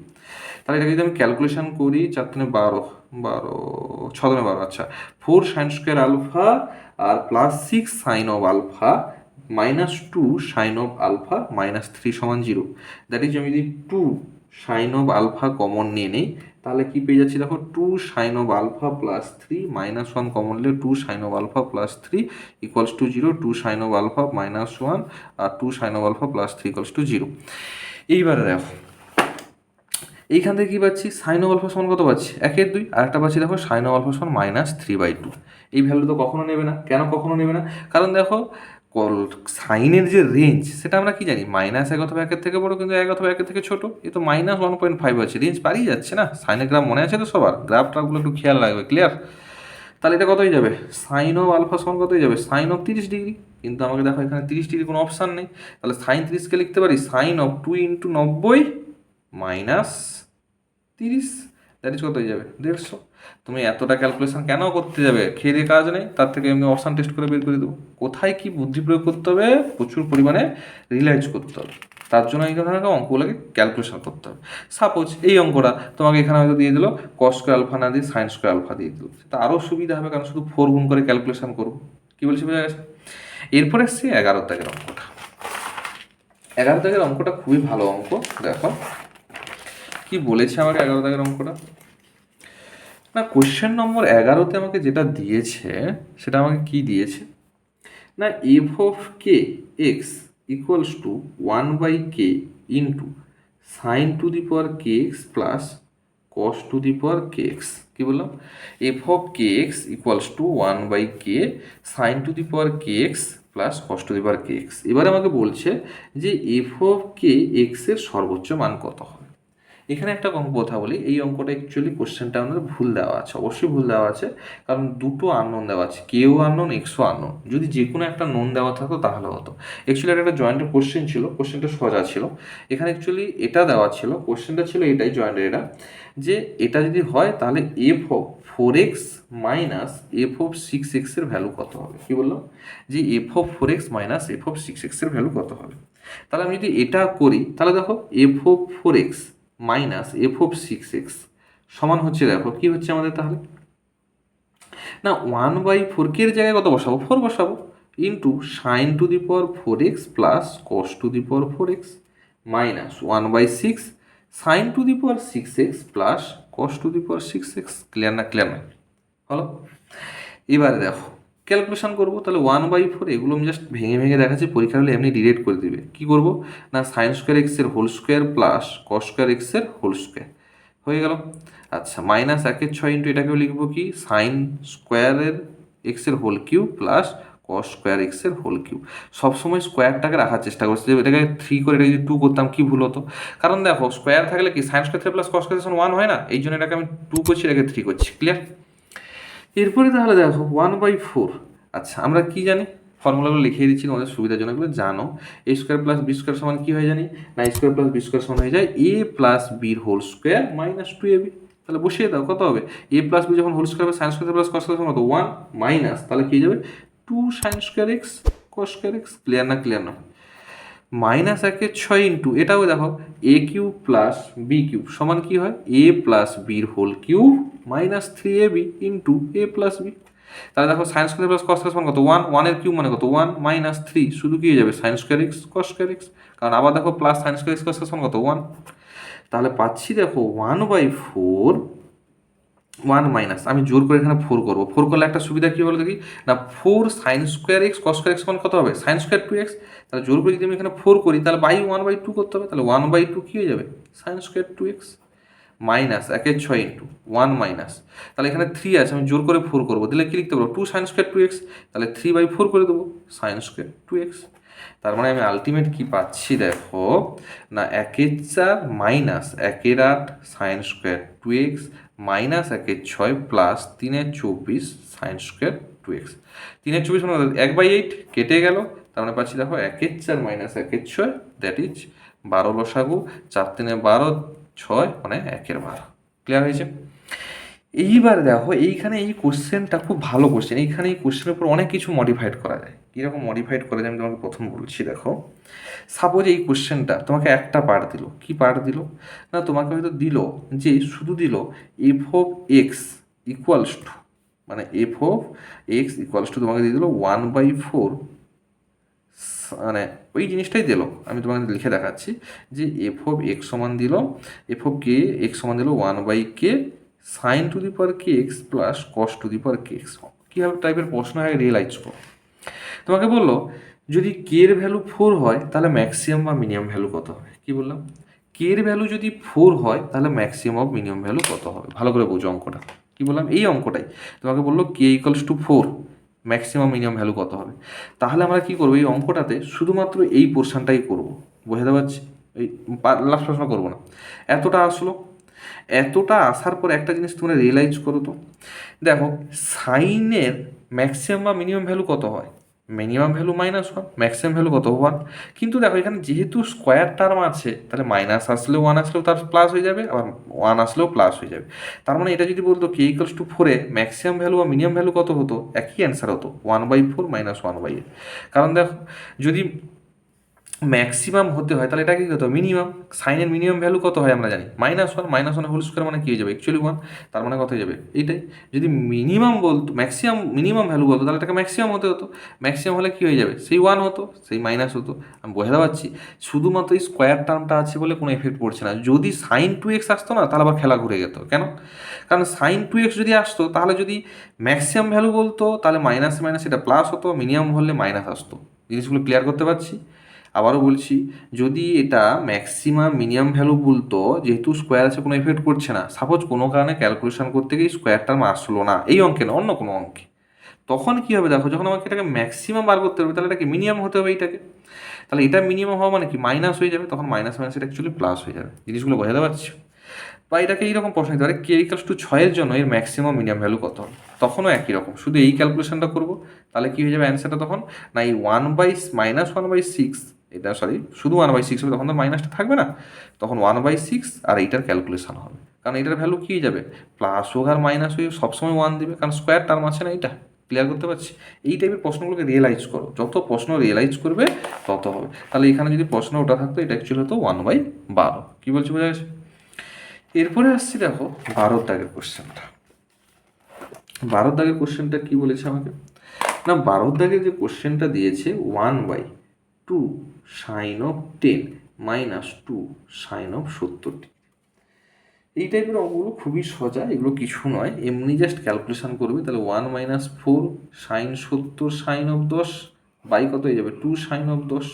তাহলে এটাকে যদি আমি ক্যালকুলেশন করি, 4×12 12 6×12, আচ্ছা 4 সাইন স্কোয়ার আলফা আর plus 6 sine of alpha minus 2 sine of alpha minus 3 সমান 0। দ্যাট ইজ আমি যদি 2 সাইন অফ আলফা কমন নিয়ে নিই তাহলে কি পেয়ে যাচ্ছি দেখো, 2 sine of alpha plus 3 minus 1 common নিলে 2 sine of alpha plus 3 equals to 0। 2 sine of alpha minus 1 আর 2 sine of alpha plus 3 equals to 0। এইবারে দেখো এইখান থেকে কী পাচ্ছি, সাইন অফ আলফা সমান কত পাচ্ছি, 1/2। আর একটা পাচ্ছি দেখো সাইন অফ আলফা সমান মাইনাস 3/2। এই ভ্যালু তো কখনো নেবে না। কেন কখনো নেবে না, কারণ দেখো সাইনের যে রেঞ্জ সেটা আমরা কি জানি মাইনাস এক অথবা একের থেকে বড়, কিন্তু এক অথবা একের থেকে ছোটো। এ তো -1.5 আছে, রেঞ্জ পারিয়ে যাচ্ছে না। সাইনের গ্রাফ মনে আছে তো সবার, গ্রাফ ট্রাফগুলো একটু খেয়াল রাখবে, ক্লিয়ার? তাহলে এটা কত হয়ে যাবে, সাইন অফ আলফা সমান কত হয়ে যাবে, সাইন অফ 30 ডিগ্রি। কিন্তু আমাকে দেখো এখানে 30 ডিগ্রি কোনো অপশান নেই, তাহলে সাইন 30কে লিখতে পারি sine of 2 × 90 minus 30, that is কত হয়ে যাবে 150। তুমি এতটা ক্যালকুলেশন কেন করতে যাবে, খেয়ে দিয়ে কাজ নেই, তার থেকে এমনি অপশান টেস্ট করে বের করে দেবো। কোথায় কি বুদ্ধি প্রয়োগ করতে হবে, প্রচুর পরিমাণে রিয়েলাইজ করতে হবে, তার জন্য এই ধরনের অঙ্কগুলোকে ক্যালকুলেশন করতে হবে। সাপোজ এই অঙ্কটা তোমাকে এখানে হয়তো দিয়ে দিল কস স্কোয়ার আলফা না দিয়ে সাইন স্কোয়ার আলফা দিয়ে দিল, সেটা আরও সুবিধা হবে, কারণ শুধু 4 গুণ করে ক্যালকুলেশন করবো। কী বলছি বোঝা গেছে? এরপরে এসছে 11 দাগের অঙ্কটা। 11 দাগের অঙ্কটা খুবই ভালো অঙ্ক। দেখো কি বলেছে আমাকে 11 দাগের অঙ্কটা। না, কোশ্চেন নম্বর 11তে আমাকে যেটা দিয়েছে সেটা আমাকে কি দিয়েছে না, F of K X equals to 1/k into sine to the power K X plus cos to the power K X. কী বললাম, F of K X equals to 1/k sine to the power K X plus cos to the power K X. এবার আমাকে বলছে যে এফ অফ কে এক্সের সর্বোচ্চ মান কত হবে। এখানে একটা কথা বলি, এই অঙ্কটা অ্যাকচুয়ালি কোশ্চেনটা আমাদের ভুল দেওয়া আছে, অবশ্যই ভুল দেওয়া আছে, কারণ দুটো আননোন দেওয়া আছে, কেও আননোন এক্সও আননোন। যদি যে কোনো একটা নোন দেওয়া থাকতো তাহলে হতো। অ্যাকচুয়ালি এটা একটা জয়েন্টের কোশ্চেন ছিল, কোশ্চেনটা সোজা ছিল। এখানে অ্যাকচুয়ালি এটা দেওয়া ছিল, কোশ্চেনটা ছিল এটাই জয়েন্টের, এটা যে এটা যদি হয় তাহলে F of 4x minus F of 6x এর ভ্যালু কত হবে। কী বললাম, যে F of 4x minus F of 6x এর ভ্যালু কত হবে। তাহলে আমি যদি এটা করি তাহলে দেখো F of 4x minus F of 6x সমান হচ্ছে, দেখো কি হচ্ছে আমাদের তাহলে না 1/4 এর জায়গায় কত বসাবো, 4 বসাবো, into sine to the power 4x plus cos to the power 4x minus 1/6 sine to the power 6x plus cos to the power 6x। Clear না? ক্লিয়ার না? হলো। এবারে দেখো ক্যালকুলেশন করবো, তাহলে 1/4 এগুলো আমি জাস্ট ভেঙে ভেঙে দেখাচ্ছি, পরীক্ষা হলে এমনি ডিরেক্ট করে দিবে। কী করবো না, সাইন স্কোয়ার এক্সের whole square plus cos square এক্সের হোল স্কোয়ার হয়ে গেল। আচ্ছা, মাইনাস 1/6 ইন্টু এটাকেও লিখবো কি সাইন স্কোয়ারের এক্সের whole cube plus cos square এক্সের হোল কিউব। সবসময় স্কোয়ারটাকে রাখার চেষ্টা করছি, এটাকে 3 করে এটা যদি 2 করতাম কি ভুল হতো, কারণ দেখো স্কোয়ার থাকলে কি sine square plus cos square 1 হয় না, এই জন্য এটাকে আমি 2 করছি, এটাকে 3 করছি। ক্লিয়ার? এরপরে তাহলে দেখো 1/4। আচ্ছা, আমরা কি জানি, ফর্মুলাগুলো লিখিয়ে দিচ্ছি তোমাদের সুবিধার জন্য, এগুলো জানো। এ স্কোয়ার প্লাস বি স্কোয়ার সমান কী হয় জানি না, এ স্কোয়ার প্লাস বি স্কোয়ার সমান হয়ে যায় এ প্লাস বির হোল স্কোয়ার মাইনাস 2ab। তাহলে বসিয়ে দাও, কত হবে, এ প্লাস বি যখন হোল স্কোয়ার হবে sign square plus cos square সমান কত 1 মাইনাস, তাহলে কী যাবে 2 sine square x cos square x. Clear না? ক্লিয়ার না? মাইনাস 1/6 ইন্টু এটাও দেখো এ কিউব প্লাস বি কিউব সমান কী হয়, এ প্লাস বির whole cube minus 3ab into A plus B. তাহলে দেখো sine square plus cos square সমান কত 1, 1 এর কিউব মানে কত 1 মাইনাস 3, শুধু কি হয়ে যাবে sine square x cos square x, কারণ আবার দেখো প্লাস সাইন স্কোয়ার এক্স কস স্কোয়ার সমান কত 1। তাহলে পাচ্ছি দেখো 1/4 1 মাইনাস, আমি জোর করে এখানে 4 করবো, 4 করলে একটা সুবিধা কী বলো দেখি না, 4 sine square x cos square x সমান কত হবে সাইন স্কোয়ার 2x। তাহলে জোর করে যদি আমি এখানে 4 করি তাহলে বাই 1/2 করতে হবে, তাহলে 1/2 কী হয়ে যাবে sine square 2x minus 1/6 into 1 minus, তাহলে এখানে 3 আছে, আমি জোর করে 4 করবো, দিলে কি লিখতে পারবো 2 সাইন স্কোয়ার 2x, তাহলে 3/4 করে দেবো সাইন স্কোয়ার 2x। তার মানে আমি আলটিমেট কি পাচ্ছি দেখো না, 1/4 minus 1/8 sine square 2x minus 1/6 plus 3/24 sine square 2x। 3/24 মানে 1/8 কেটে গেল, তার মানে পাচ্ছি দেখো 1/4 মাইনাস 1/6 দ্যাট ইজ 12 লসাগু, 4 3 12 6 মানে 1/12। ক্লিয়ার হয়েছে? এইবার দেখো এইখানে এই কোশ্চেনটা খুব ভালো কোশ্চেন, এইখানে এই কোশ্চেনের উপর অনেক কিছু মডিফাইড করা যায়। কীরকম মডিফাইড করা যায় আমি তোমাকে প্রথম বলছি। দেখো সাপোজ এই কোশ্চেনটা তোমাকে একটা পার্ট দিল, কি পার্ট দিল না, তোমাকে হয়তো দিল যে শুধু দিল F of X equals to, মানে F of X equals to তোমাকে দিয়ে দিল 1/4, মানে ওই জিনিসটাই দিল, আমি তোমাকে লিখে দেখাচ্ছি যে এফ অফ এক্স সমান দিল, এফ অফ কে এক্স সমান দিল 1/k sine to the power K X plus cos to the power K X. কীভাবে টাইপের প্রশ্ন হয় রিয়েলাইজ করো। তোমাকে বললো যদি কে এর ভ্যালু 4 হয় তাহলে ম্যাক্সিমাম বা মিনিমাম ভ্যালু কত হবে। কি বললাম, কে এর ভ্যালু যদি 4 হয় তাহলে ম্যাক্সিমাম অফ মিনিমাম ভ্যালু কত হবে, ভালো করে বোঝো অঙ্কটা। কি বললাম, এই অঙ্কটাই তোমাকে বললো K equals to 4, maximum minimum value কত হবে। তাহলে আমরা কি করবো, এই অঙ্কটাতে শুধুমাত্র এই পোর্শনটাই করবো, বোঝাতে পারছি, এই লাস্ট প্রশ্ন করবো না। এতটা আসলো, এতটা আসার পর একটা জিনিস তোমরা রিয়েলাইজ করো তো, দেখো সাইনের ম্যাক্সিমাম বা মিনিমাম ভ্যালু কত হয়, মিনিমাম ভ্যালু -1, ম্যাক্সিমাম ভ্যালু কত 1। কিন্তু দেখো এখানে যেহেতু স্কোয়ার টার্ম আছে, তাহলে মাইনাস আসলেও 1 আসলেও তার প্লাস হয়ে যাবে, আবার 1 আসলেও প্লাস হয়ে যাবে। তার মানে এটা যদি বলতো k = 4 ম্যাক্সিমাম ভ্যালু বা মিনিমাম ভ্যালু কত হতো, একই অ্যান্সার হতো 1/4 - 1/8। কারণ দেখো যদি ম্যাক্সিমাম হতে হয় তাহলে এটা কি হতো মিনিমাম, সাইনের মিনিমাম ভ্যালু কত হয় আমরা জানি -1 হোল স্কোয়ার মানে কি হয়ে যাবে অ্যাকচুয়ালি 1, তার মানে কত হয়ে যাবে এইটাই। যদি মিনিমাম বলতো, ম্যাক্সিমাম মিনিমাম ভ্যালু বলতো তাহলে এটাকে ম্যাক্সিমাম হতে হতো, ম্যাক্সিমাম হলে কি হয়ে যাবে সেই 1 হতো, সেই মাইনাস হতো। আমি বোঝাতে পারছি, শুধুমাত্র এই স্কোয়ার টার্মটা আছে বলে কোনো এফেক্ট পড়ছে না। যদি sin 2x আসতো না তাহলে আবার খেলা ঘুরে যেত, কেন, কারণ sin 2x যদি আসতো তাহলে যদি ম্যাক্সিমাম ভ্যালু বলতো তাহলে মাইনাস মাইনাস এটা প্লাস হতো, মিনিমাম হলে মাইনাস আসতো। জিনিসগুলো ক্লিয়ার করতে পারছি। আবারও বলছি, যদি এটা ম্যাক্সিমাম মিনিমাম ভ্যালু বলতো, যেহেতু স্কোয়ার আছে কোনো এফেক্ট করছে না, সাপোজ কোনো কারণে ক্যালকুলেশন করতে গিয়ে স্কোয়ার টার্ম আসলো না এই অঙ্কে না অন্য কোনো অঙ্কে, তখন কী হবে দেখো, যখন আমাকে এটাকে ম্যাক্সিমাম বার করতে হবে তাহলে এটাকে মিনিমাম হতে হবে এইটাকে, তাহলে এটা মিনিমাম হওয়া মানে কি মাইনাস হয়ে যাবে, তখন মাইনাস মাইনাস এটা অ্যাকচুয়ালি প্লাস হয়ে যাবে। জিনিসগুলো বোঝাতে পারছি। বা এটাকে এইরকম প্রশ্ন দিতে পারে k = 6 জন্য এর ম্যাক্সিমাম মিনিমাম ভ্যালু কত হবে, তখনও একই রকম, শুধু এই ক্যালকুলেশনটা করবো। তাহলে কী হয়ে যাবে অ্যান্সারটা তখন, না এই -1/6, এটা সরি শুধু 1/6 হবে, তখন তো মাইনাসটা থাকবে না, তখন 1/6 আর এইটার ক্যালকুলেশন হবে। কারণ এটার ভ্যালু কী হয়ে যাবে, প্লাস হোক আর মাইনাস হয়ে সবসময় 1 দিবে, কারণ স্কোয়ার টার্ম আছে না এইটা। ক্লিয়ার করতে পারছি। এই টাইপের প্রশ্নগুলোকে রিয়েলাইজ করো, যত প্রশ্ন রিয়েলাইজ করবে তত হবে। তাহলে এখানে যদি প্রশ্ন ওটা থাকতো, এটা অ্যাকচুয়ালি হতো 1/12। কী বলছি বোঝা গেছে। এরপরে আসছি দেখো 12 দাগের কোশ্চেনটা। 12 দাগের কোশ্চেনটা কী বলেছে আমাকে, না 12 দাগের যে কোশ্চেনটা দিয়েছে 1/2 sin of 10 - 2 sin of 70। এই টাইপের অঙ্কগুলো খুবই সোজা, এগুলো কিছু নয়, এমনি জাস্ট ক্যালকুলেশন করবে। তাহলে 1 - 4 sin 70 sin of 10 বাই কত হয়ে যাবে 2 sin of 10।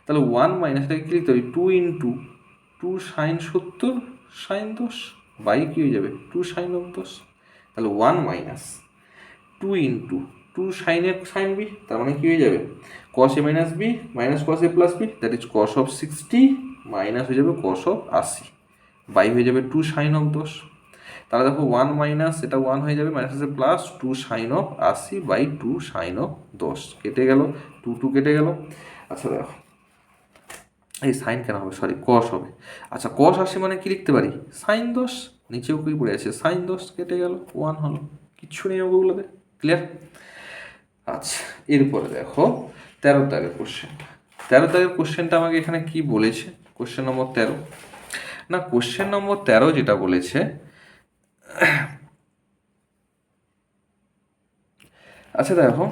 তাহলে 1 মাইনাস এটাকে কি লিখতে হবে 2 × 2 sin 70 sin 10 বাই কী হয়ে যাবে 2 sin of 10। তাহলে 1 - 2 × 2 sin a sin b, তার মানে কী হয়ে যাবে cos a - b cos a + b, that is cos of 60 minus হয়ে যাবে cos of 80 বাই হয়ে যাবে 2 sin of 10। তাহলে দেখো 1 মাইনাস এটা 1 হয়ে যাবে, মাইনাস আছে plus 2 sin of 80 by 2 sin of 10 কেটে গেল, 2 কেটে গেল। আচ্ছা দেখো এই সাইন কেন হবে, সরি কস হবে। আচ্ছা cos 80 মানে কি লিখতে পারি sin 10, নিচেও কি পড়ে আছে sin 10, কেটে গেল 1 হলো, কিচ্ছু নেই ওগুলোতে। ক্লিয়ার। আচ্ছা এরপরে দেখো 13 দাগের কোশ্চেনটা। 13 দাগের কোশ্চেনটা আমাকে এখানে কি বলেছে, কোশ্চেন নম্বর 13, না কোশ্চেন নম্বর 13 যেটা বলেছে, আচ্ছা দেখো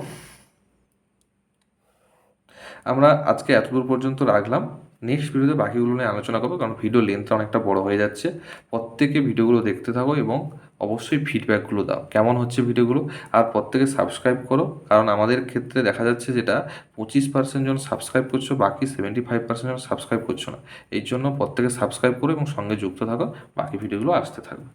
আমরা আজকে এতদূর পর্যন্ত রাখলাম, নেক্সট ভিডিওতে বাকিগুলো নিয়ে আলোচনা করবো, কারণ ভিডিও লেন্থটা অনেকটা বড় হয়ে যাচ্ছে। প্রত্যেকে ভিডিওগুলো দেখতে থাকো এবং অবশ্যই ফিডব্যাকগুলো দাও কেমন হচ্ছে ভিডিওগুলো। আর প্রত্যেকে সাবস্ক্রাইব করো, কারণ আমাদের ক্ষেত্রে দেখা যাচ্ছে যেটা 25% জন সাবস্ক্রাইব করছো, বাকি 75% জন সাবস্ক্রাইব করছো না। এই জন্য প্রত্যেকে সাবস্ক্রাইব করো এবং সঙ্গে যুক্ত থাকো, বাকি ভিডিওগুলো আসতে থাকবে।